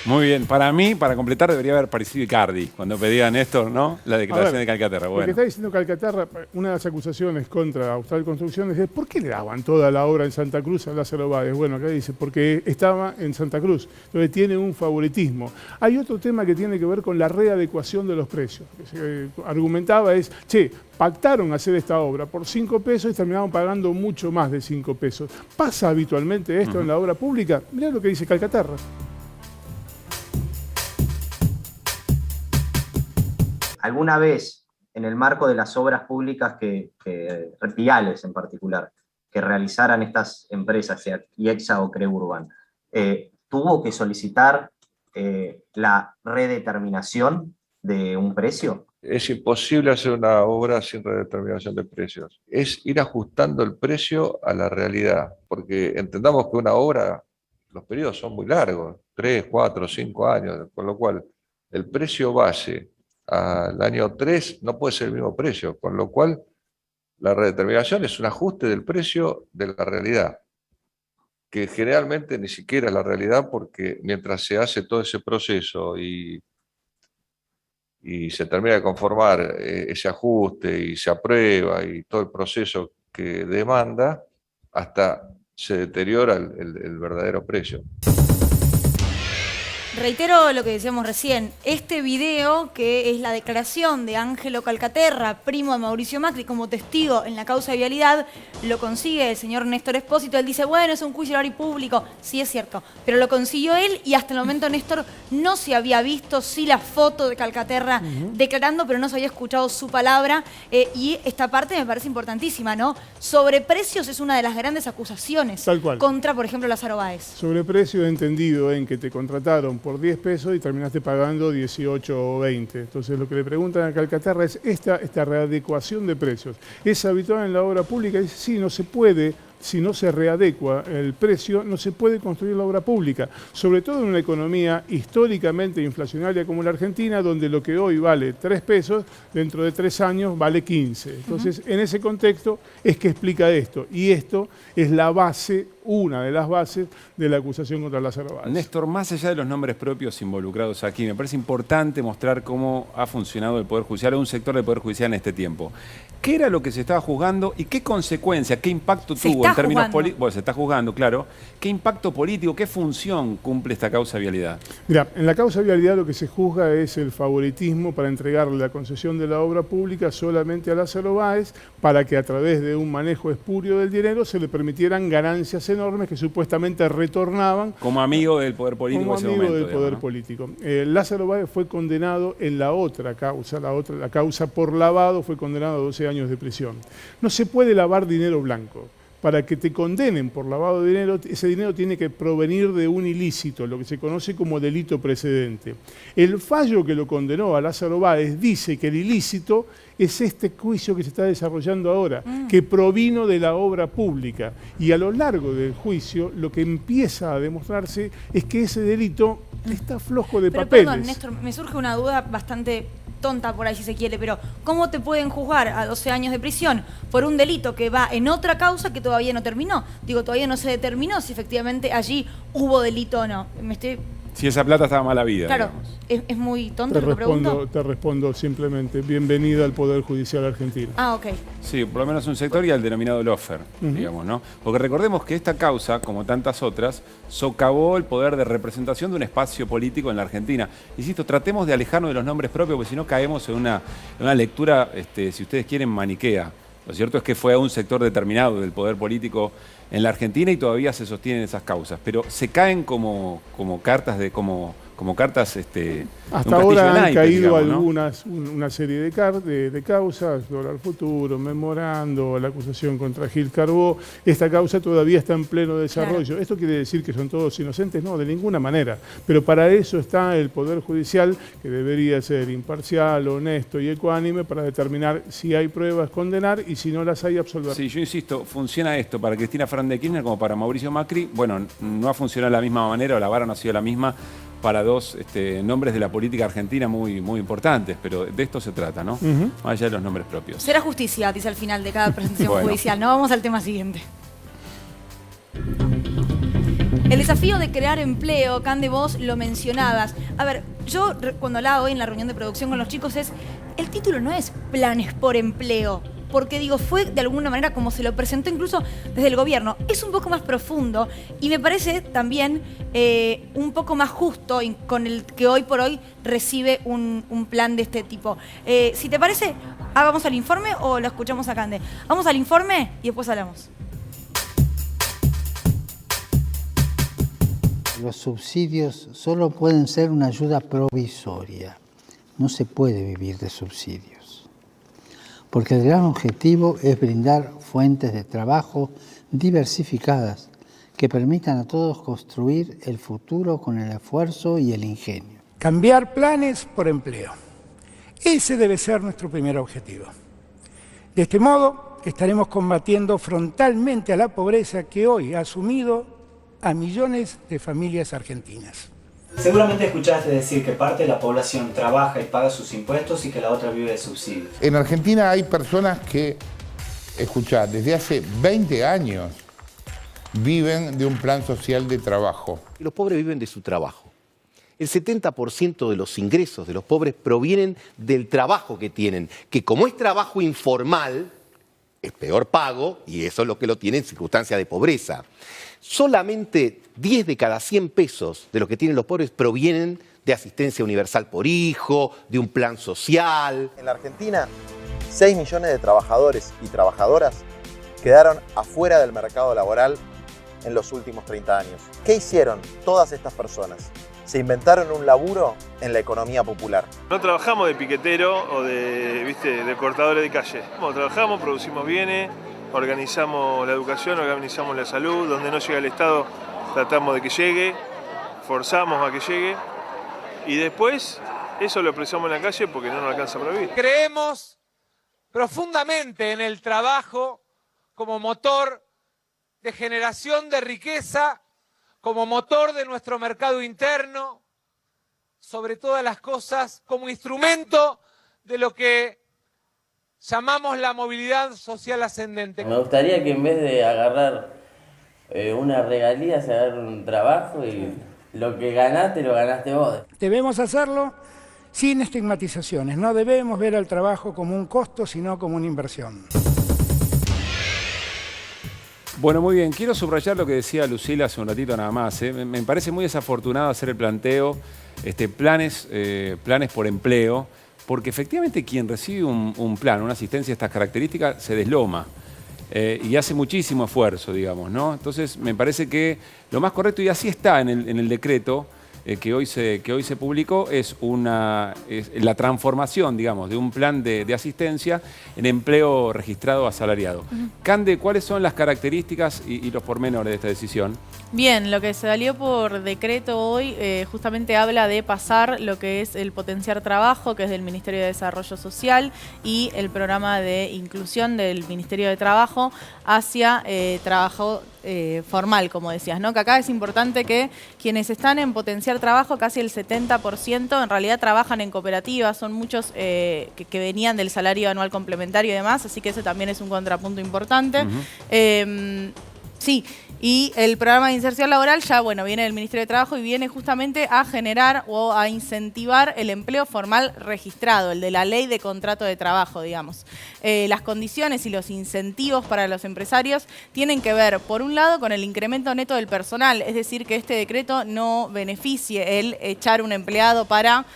Muy bien, para mí, para completar, debería haber parecido Icardi cuando pedía a Néstor, ¿no? La declaración de Calcaterra. Bueno. Lo que está diciendo Calcaterra, una de las acusaciones contra Austral Construcciones es ¿por qué le daban toda la obra en Santa Cruz a Lázaro Báez? Bueno, acá dice, porque estaba en Santa Cruz, entonces tiene un favoritismo. Hay otro tema que tiene que ver con la readecuación de los precios. Que se argumentaba es, pactaron hacer esta obra por 5 pesos y terminaron pagando mucho más de 5 pesos. ¿Pasa habitualmente esto en la obra pública? Mirá lo que dice Calcaterra. ¿Alguna vez, en el marco de las obras públicas viales en particular, que realizaran estas empresas, sea IEXA o CREURBAN, tuvo que solicitar la redeterminación de un precio? Es imposible hacer una obra sin redeterminación de precios. Es ir ajustando el precio a la realidad, porque entendamos que una obra, los periodos son muy largos, 3, 4, 5 años, con lo cual el precio base al año 3 no puede ser el mismo precio, con lo cual la redeterminación es un ajuste del precio de la realidad, que generalmente ni siquiera es la realidad, porque mientras se hace todo ese proceso y se termina de conformar ese ajuste y se aprueba y todo el proceso que demanda, hasta se deteriora el verdadero precio. Reitero lo que decíamos recién, este video, que es la declaración de Ángelo Calcaterra, primo de Mauricio Macri, como testigo en la causa de vialidad, lo consigue el señor Néstor Espósito. Él dice, bueno, es un juicio oral y público. Sí, es cierto, pero lo consiguió él y hasta el momento Néstor no se había visto, sí la foto de Calcaterra declarando, pero no se había escuchado su palabra. Y esta parte me parece importantísima, ¿no? Sobreprecios es una de las grandes acusaciones contra, por ejemplo, Lázaro Báez. Sobreprecios entendido en que te contrataron por 10 pesos y terminaste pagando 18 o 20. Entonces lo que le preguntan a Calcaterra es esta readecuación de precios. ¿Es habitual en la obra pública? Y dice, sí, no se puede. Si no se readecua el precio, no se puede construir la obra pública, sobre todo en una economía históricamente inflacionaria como la Argentina, donde lo que hoy vale 3 pesos, dentro de 3 años vale 15. Entonces, en ese contexto es que explica esto, y esto es la base, una de las bases de la acusación contra Lázaro Báez. Néstor, más allá de los nombres propios involucrados aquí, me parece importante mostrar cómo ha funcionado el Poder Judicial o un sector del Poder Judicial en este tiempo. ¿Qué era lo que se estaba juzgando y qué consecuencia, qué impacto tuvo en términos políticos? Bueno, se está juzgando, claro. ¿Qué impacto político, qué función cumple esta causa vialidad? Mira, en la causa vialidad lo que se juzga es el favoritismo para entregarle la concesión de la obra pública solamente a Lázaro Báez para que a través de un manejo espurio del dinero se le permitieran ganancias enormes que supuestamente retornaban. Como amigo del poder político como en ese amigo momento, del poder político. Lázaro Báez fue condenado en la otra causa, la causa por lavado, fue condenado a 12 años de prisión. No se puede lavar dinero blanco. Para que te condenen por lavado de dinero, ese dinero tiene que provenir de un ilícito, lo que se conoce como delito precedente. El fallo que lo condenó a Lázaro Báez dice que el ilícito es este juicio que se está desarrollando ahora, que provino de la obra pública. Y a lo largo del juicio, lo que empieza a demostrarse es que ese delito está flojo de papeles. Perdón, Néstor, me surge una duda bastante tonta por ahí si se quiere, pero ¿cómo te pueden juzgar a 12 años de prisión por un delito que va en otra causa que todavía no terminó? Digo, todavía no se determinó si efectivamente allí hubo delito o no. Si esa plata estaba mal habida. Claro, es muy tonto lo que pregunto. Te respondo simplemente, bienvenida al Poder Judicial argentino. Ah, ok. Sí, por lo menos un sector y al denominado lawfare, digamos, ¿no? Porque recordemos que esta causa, como tantas otras, socavó el poder de representación de un espacio político en la Argentina. Insisto, tratemos de alejarnos de los nombres propios, porque si no caemos en una lectura, si ustedes quieren, maniquea. Lo cierto es que fue a un sector determinado del poder político en la Argentina y todavía se sostienen esas causas, pero se caen como cartas de hasta ahora han caído algunas, una serie de causas, Dólar Futuro, Memorando, la acusación contra Gil Carbó. Esta causa todavía está en pleno desarrollo. Claro. ¿Esto quiere decir que son todos inocentes? No, de ninguna manera. Pero para eso está el Poder Judicial, que debería ser imparcial, honesto y ecuánime para determinar si hay pruebas, condenar, y si no las hay, absolver. Sí, yo insisto, funciona esto para Cristina Fernández de Kirchner como para Mauricio Macri. Bueno, no ha funcionado de la misma manera, o la vara no ha sido la misma para dos nombres de la política argentina muy, muy importantes, pero de esto se trata, ¿no? Más allá de los nombres propios. Será justicia, dice al final de cada presentación judicial. No, vamos al tema siguiente. El desafío de crear empleo, Cande, vos lo mencionabas. A ver, yo cuando hablaba hoy en la reunión de producción con los chicos el título no es Planes por Empleo, porque digo, fue de alguna manera como se lo presentó incluso desde el gobierno. Es un poco más profundo y me parece también un poco más justo con el que hoy por hoy recibe un plan de este tipo. Si te parece, ¿vamos al informe o lo escuchamos a Cande? Vamos al informe y después hablamos. Los subsidios solo pueden ser una ayuda provisoria. No se puede vivir de subsidios. Porque el gran objetivo es brindar fuentes de trabajo diversificadas que permitan a todos construir el futuro con el esfuerzo y el ingenio. Cambiar planes por empleo. Ese debe ser nuestro primer objetivo. De este modo, estaremos combatiendo frontalmente a la pobreza que hoy ha asumido a millones de familias argentinas. Seguramente escuchaste decir que parte de la población trabaja y paga sus impuestos y que la otra vive de subsidios. En Argentina hay personas que, escuchá, desde hace 20 años viven de un plan social de trabajo. Los pobres viven de su trabajo. El 70% de los ingresos de los pobres provienen del trabajo que tienen, que como es trabajo informal, es peor pago y eso es lo que lo tiene en circunstancias de pobreza. Solamente 10 de cada 100 pesos de los que tienen los pobres provienen de asistencia universal por hijo, de un plan social. En la Argentina, 6 millones de trabajadores y trabajadoras quedaron afuera del mercado laboral en los últimos 30 años. ¿Qué hicieron todas estas personas? Se inventaron un laburo en la economía popular. No trabajamos de piquetero o de cortadores de calle. Trabajamos, producimos bienes, organizamos la educación, organizamos la salud. Donde no llega el Estado, tratamos de que llegue, forzamos a que llegue. y después eso lo expresamos en la calle porque no nos alcanza para vivir. Creemos profundamente en el trabajo como motor de generación de riqueza, como motor de nuestro mercado interno, sobre todas las cosas, como instrumento de lo que llamamos la movilidad social ascendente. Me gustaría que en vez de agarrar una regalía, se agarre un trabajo y lo que ganaste, lo ganaste vos. Debemos hacerlo sin estigmatizaciones. No debemos ver al trabajo como un costo, sino como una inversión. Bueno, muy bien. Quiero subrayar lo que decía Lucila hace un ratito nada más. Me parece muy desafortunado hacer el planteo, planes por empleo, porque efectivamente quien recibe un plan, una asistencia de estas características, se desloma. Y hace muchísimo esfuerzo, digamos, ¿no? Entonces, me parece que lo más correcto, y así está en el decreto que hoy se publicó, es la transformación, digamos, de un plan de asistencia en empleo registrado asalariado. Cande, ¿cuáles son las características y los pormenores de esta decisión? Bien, lo que se salió por decreto hoy justamente habla de pasar lo que es el potenciar trabajo, que es del Ministerio de Desarrollo Social, y el programa de inclusión del Ministerio de Trabajo hacia trabajo formal, como decías, ¿no? Que acá es importante que quienes están en potenciar trabajo, casi el 70% en realidad trabajan en cooperativas, son muchos que venían del salario anual complementario y demás, así que ese también es un contrapunto importante. Sí, y el programa de inserción laboral ya, bueno, viene del Ministerio de Trabajo y viene justamente a generar o a incentivar el empleo formal registrado, el de la ley de contrato de trabajo, digamos. Las condiciones y los incentivos para los empresarios tienen que ver, por un lado, con el incremento neto del personal, es decir, que este decreto no beneficie el echar un empleado para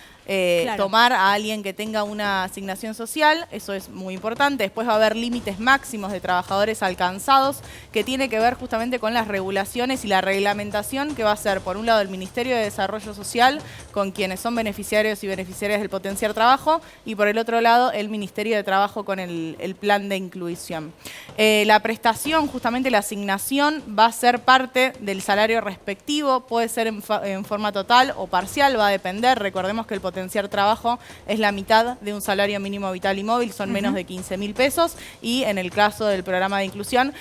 tomar a alguien que tenga una asignación social, eso es muy importante. Después va a haber límites máximos de trabajadores alcanzados, que tiene que ver justamente con las regulaciones y la reglamentación que va a hacer, por un lado, el Ministerio de Desarrollo Social, con quienes son beneficiarios y beneficiarias del potenciar trabajo, y por el otro lado, el Ministerio de Trabajo con el plan de inclusión. La prestación, justamente la asignación, va a ser parte del salario respectivo, puede ser en forma total o parcial, va a depender. Recordemos que el potenciar trabajo es la mitad de un salario mínimo vital y móvil, son menos de 15.000 pesos, y en el caso del programa de inclusión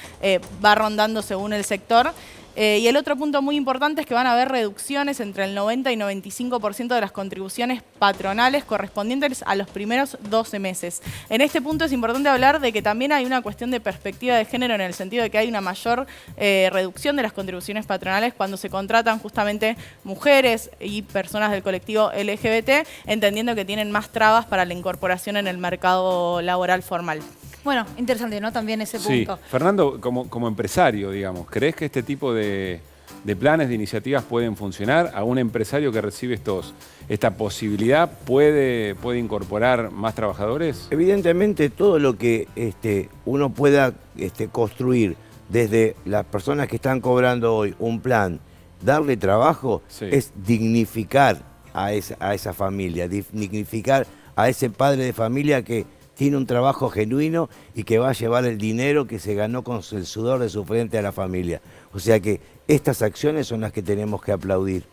va rondando según el sector. Y el otro punto muy importante es que van a haber reducciones entre el 90 y 95% de las contribuciones patronales correspondientes a los primeros 12 meses. En este punto es importante hablar de que también hay una cuestión de perspectiva de género, en el sentido de que hay una mayor reducción de las contribuciones patronales cuando se contratan justamente mujeres y personas del colectivo LGBT, entendiendo que tienen más trabas para la incorporación en el mercado laboral formal. Bueno, interesante, ¿no? También ese punto. Sí. Fernando, como empresario, digamos, ¿crees que este tipo de planes, de iniciativas pueden funcionar? ¿A un empresario que recibe esta posibilidad puede incorporar más trabajadores? Evidentemente, todo lo que uno pueda construir desde las personas que están cobrando hoy un plan, darle trabajo, es dignificar a esa familia, dignificar a ese padre de familia que tiene un trabajo genuino y que va a llevar el dinero que se ganó con el sudor de su frente a la familia. O sea que estas acciones son las que tenemos que aplaudir.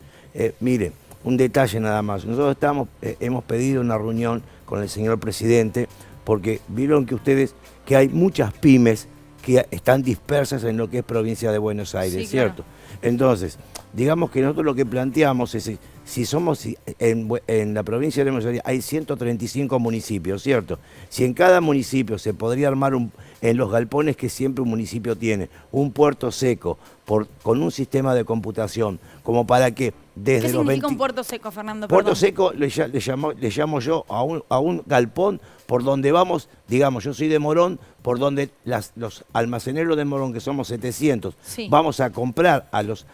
Mire, un detalle nada más. Nosotros hemos pedido una reunión con el señor presidente porque vieron que hay muchas pymes que están dispersas en lo que es provincia de Buenos Aires, sí, ¿cierto? Claro. Entonces, digamos que nosotros lo que planteamos es, si en la provincia de Buenos Aires hay 135 municipios, ¿cierto? Si en cada municipio se podría armar en los galpones que siempre un municipio tiene, un puerto seco con un sistema de computación, como para que desde ¿Qué significa un puerto seco, Fernando? Puerto seco le llamo yo a un galpón por donde vamos, digamos, yo soy de Morón, por donde los almaceneros de Morón, que somos 700, sí, vamos a comprar a los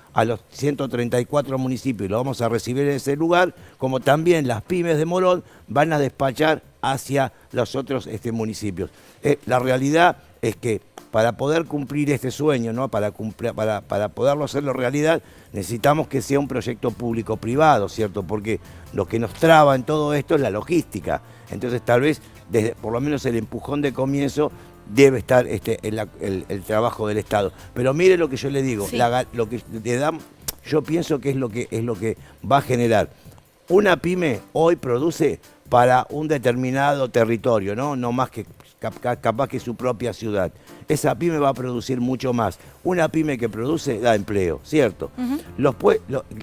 134 municipios y lo vamos a recibir en ese lugar, como también las pymes de Morón van a despachar hacia los otros municipios. La realidad es que para poder cumplir este sueño, ¿no? para poderlo hacerlo realidad, necesitamos que sea un proyecto público-privado, ¿cierto? Porque lo que nos traba en todo esto es la logística. Entonces, tal vez, por lo menos el empujón de comienzo, debe estar el trabajo del Estado. Pero mire lo que yo le digo, sí, lo que le damos, yo pienso que es lo que va a generar Una pyme hoy produce para un determinado territorio, ¿no? No más que capaz que su propia ciudad. Esa pyme va a producir mucho más. Una pyme que produce da empleo, ¿cierto?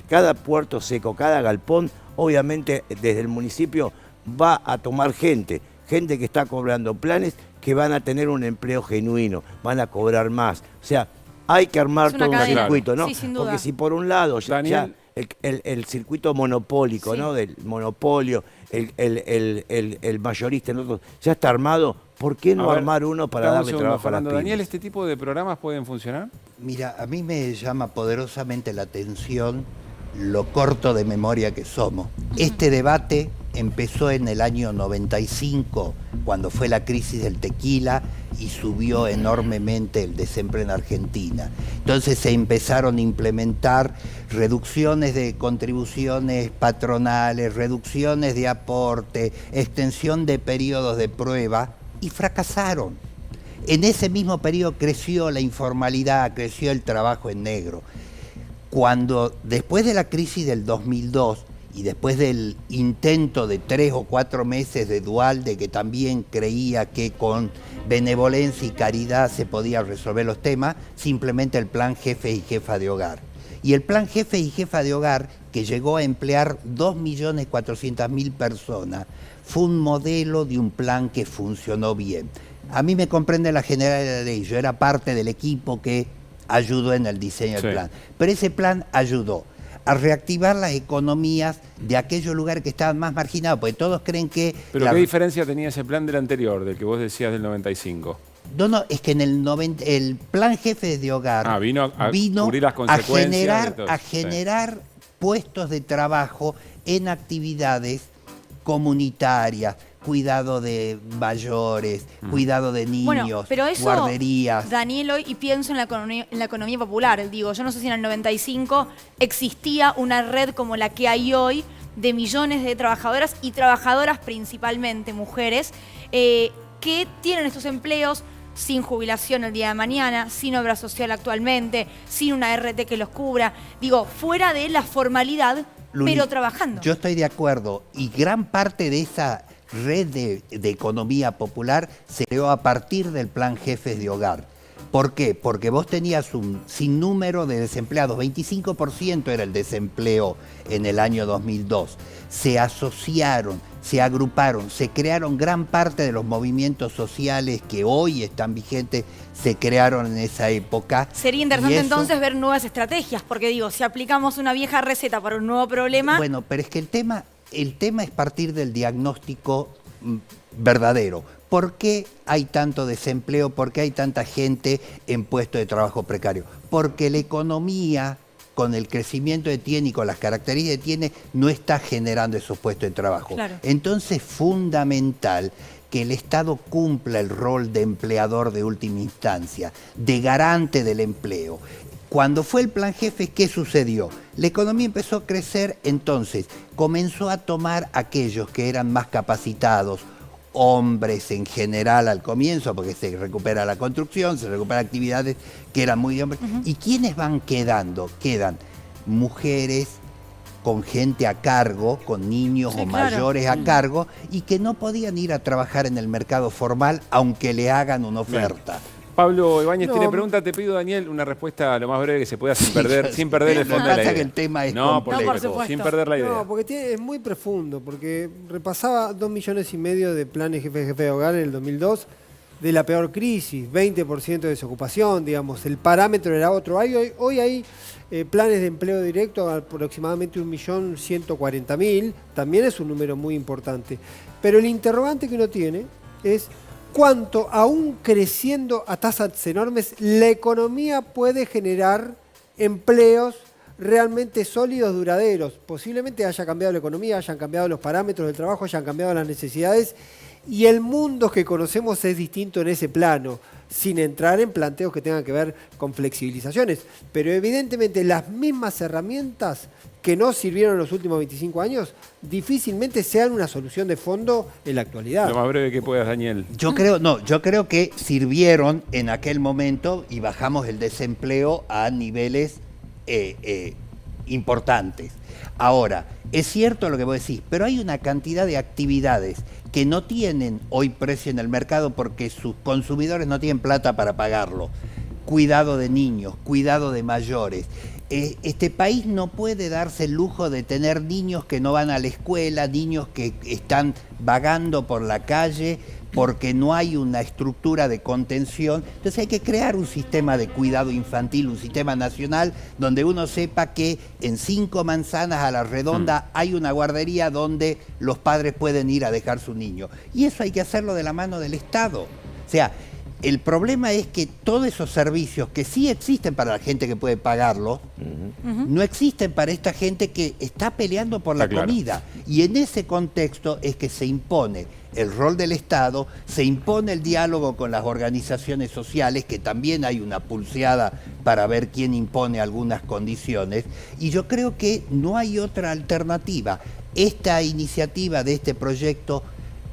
Cada puerto seco, cada galpón, obviamente desde el municipio va a tomar gente que está cobrando planes que van a tener un empleo genuino, van a cobrar más. O sea, hay que armar todo un circuito, ¿no? Sí, sin duda. Porque si por un lado ya el circuito monopólico, Sí. ¿no? Del monopolio, el mayorista, ya está armado, ¿por qué no armar uno para darle trabajo a las pymes? Daniel, ¿este tipo de programas pueden funcionar? Mira, a mí me llama poderosamente la atención lo corto de memoria que somos. Este debate empezó en el año 95, cuando fue la crisis del tequila y subió enormemente el desempleo en Argentina. Entonces se empezaron a implementar reducciones de contribuciones patronales, reducciones de aporte, extensión de periodos de prueba, y fracasaron. En ese mismo periodo creció la informalidad, creció el trabajo en negro. Cuando después de la crisis del 2002 y después del intento de 3 o 4 meses de Duhalde, que también creía que con benevolencia y caridad se podían resolver los temas, simplemente el plan Jefe y Jefa de Hogar. Y el plan Jefe y Jefa de Hogar, que llegó a emplear 2.400.000 personas, fue un modelo de un plan que funcionó bien. A mí me comprende la general de la ley, yo era parte del equipo que ayudó en el diseño del plan. Pero ese plan ayudó a reactivar las economías de aquellos lugares que estaban más marginados, porque todos creen que... ¿Pero qué diferencia tenía ese plan del anterior, del que vos decías del 95? No, es que en el plan Jefe de Hogar vino a cubrir las consecuencias a generar puestos de trabajo en actividades comunitarias, cuidado de mayores, cuidado de niños, bueno, pero eso, guarderías. Daniel, hoy, y pienso en la economía popular, digo, yo no sé si en el 95 existía una red como la que hay hoy de millones de trabajadoras y trabajadoras principalmente mujeres que tienen estos empleos sin jubilación el día de mañana, sin obra social actualmente, sin una RT que los cubra, digo, fuera de la formalidad, Luli, pero trabajando. Yo estoy de acuerdo, y gran parte de esa red de economía popular se creó a partir del plan Jefes de Hogar. ¿Por qué? Porque vos tenías un sinnúmero de desempleados, 25% era el desempleo en el año 2002. Se asociaron, se agruparon, se crearon gran parte de los movimientos sociales que hoy están vigentes, se crearon en esa época. Sería interesante entonces ver nuevas estrategias, porque digo, si aplicamos una vieja receta para un nuevo problema... Bueno, pero es que el tema es partir del diagnóstico verdadero. ¿Por qué hay tanto desempleo? ¿Por qué hay tanta gente en puestos de trabajo precario? Porque la economía, con el crecimiento que tiene y con las características que tiene, no está generando esos puestos de trabajo. Claro. Entonces es fundamental que el Estado cumpla el rol de empleador de última instancia, de garante del empleo. Cuando fue el plan Jefes, ¿qué sucedió? La economía empezó a crecer, entonces comenzó a tomar aquellos que eran más capacitados, hombres en general al comienzo, porque se recupera la construcción, se recuperan actividades que eran muy de hombres. ¿Y quiénes van quedando? Quedan mujeres con gente a cargo, con niños o mayores a cargo, y que no podían ir a trabajar en el mercado formal aunque le hagan una oferta. Pablo Ibáñez tiene pregunta, te pido, Daniel, una respuesta lo más breve que se pueda sin perder el fondo de la idea. Que el tema es por supuesto, sin perder la idea. No, porque es muy profundo, porque repasaba 2,5 millones de planes jefe de hogar en el 2002, de la peor crisis, 20% de desocupación, digamos, el parámetro era otro. Hoy hay planes de empleo directo aproximadamente 1.140.000, también es un número muy importante. Pero el interrogante que uno tiene es cuánto, aún creciendo a tasas enormes, la economía puede generar empleos realmente sólidos, duraderos. Posiblemente haya cambiado la economía, hayan cambiado los parámetros del trabajo, hayan cambiado las necesidades, y el mundo que conocemos es distinto en ese plano, sin entrar en planteos que tengan que ver con flexibilizaciones. Pero evidentemente las mismas herramientas que no sirvieron en los últimos 25 años, difícilmente sean una solución de fondo en la actualidad. Lo más breve que puedas, Daniel. Yo creo que sirvieron en aquel momento y bajamos el desempleo a niveles importantes. Ahora, es cierto lo que vos decís, pero hay una cantidad de actividades que no tienen hoy precio en el mercado porque sus consumidores no tienen plata para pagarlo. Cuidado de niños, cuidado de mayores. Este país no puede darse el lujo de tener niños que no van a la escuela, niños que están vagando por la calle porque no hay una estructura de contención. Entonces hay que crear un sistema de cuidado infantil, un sistema nacional donde uno sepa que en 5 manzanas a la redonda hay una guardería donde los padres pueden ir a dejar su niño. Y eso hay que hacerlo de la mano del Estado. O sea, el problema es que todos esos servicios que sí existen para la gente que puede pagarlo, no existen para esta gente que está peleando por la comida. Y en ese contexto es que se impone el rol del Estado, se impone el diálogo con las organizaciones sociales, que también hay una pulseada para ver quién impone algunas condiciones, y yo creo que no hay otra alternativa. Esta iniciativa de este proyecto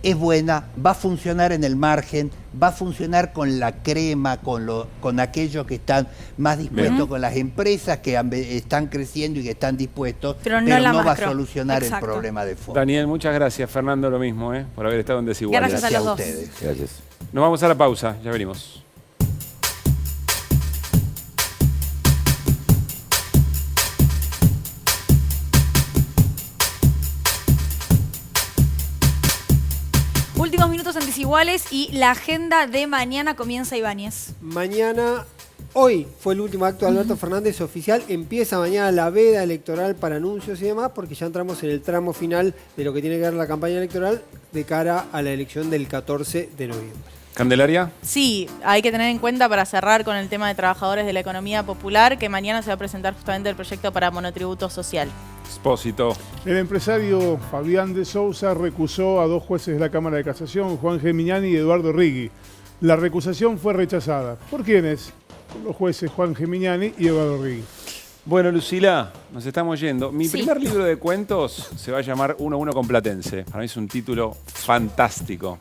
es buena, va a funcionar en el margen, va a funcionar con la crema, con aquellos que están más dispuestos, con las empresas que están creciendo y que están dispuestos, pero no va a solucionar el problema de fondo. Daniel, muchas gracias. Fernando, lo mismo, por haber estado en Desiguales. Gracias a los dos. Ustedes. Gracias. Nos vamos a la pausa, ya venimos. Últimos minutos en Desiguales y la agenda de mañana comienza Ibáñez. Hoy fue el último acto de Alberto Fernández oficial. Empieza mañana la veda electoral para anuncios y demás, porque ya entramos en el tramo final de lo que tiene que ver la campaña electoral de cara a la elección del 14 de noviembre. ¿Candelaria? Sí, hay que tener en cuenta, para cerrar con el tema de trabajadores de la economía popular, que mañana se va a presentar justamente el proyecto para monotributo social. Expósito. El empresario Fabián de Sousa recusó a 2 jueces de la Cámara de Casación, Juan Gemignani y Eduardo Rigui. La recusación fue rechazada. ¿Por quiénes? Por los jueces Juan Gemignani y Eduardo Rigui. Bueno, Lucila, nos estamos yendo. Mi primer libro de cuentos se va a llamar 1-1 con Platense. Para mí es un título fantástico.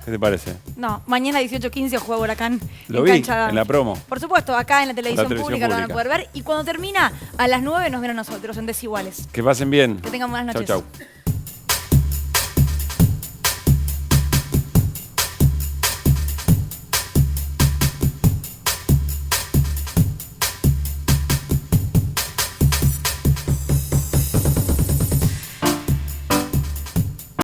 ¿Qué te parece? No, mañana 18:15 juega Huracán. Lo vi en la promo. Por supuesto, acá en la televisión pública lo van a poder ver. Y cuando termina, a las 9 nos ven a nosotros en Desiguales. Que pasen bien. Que tengan buenas noches. Chau, chau.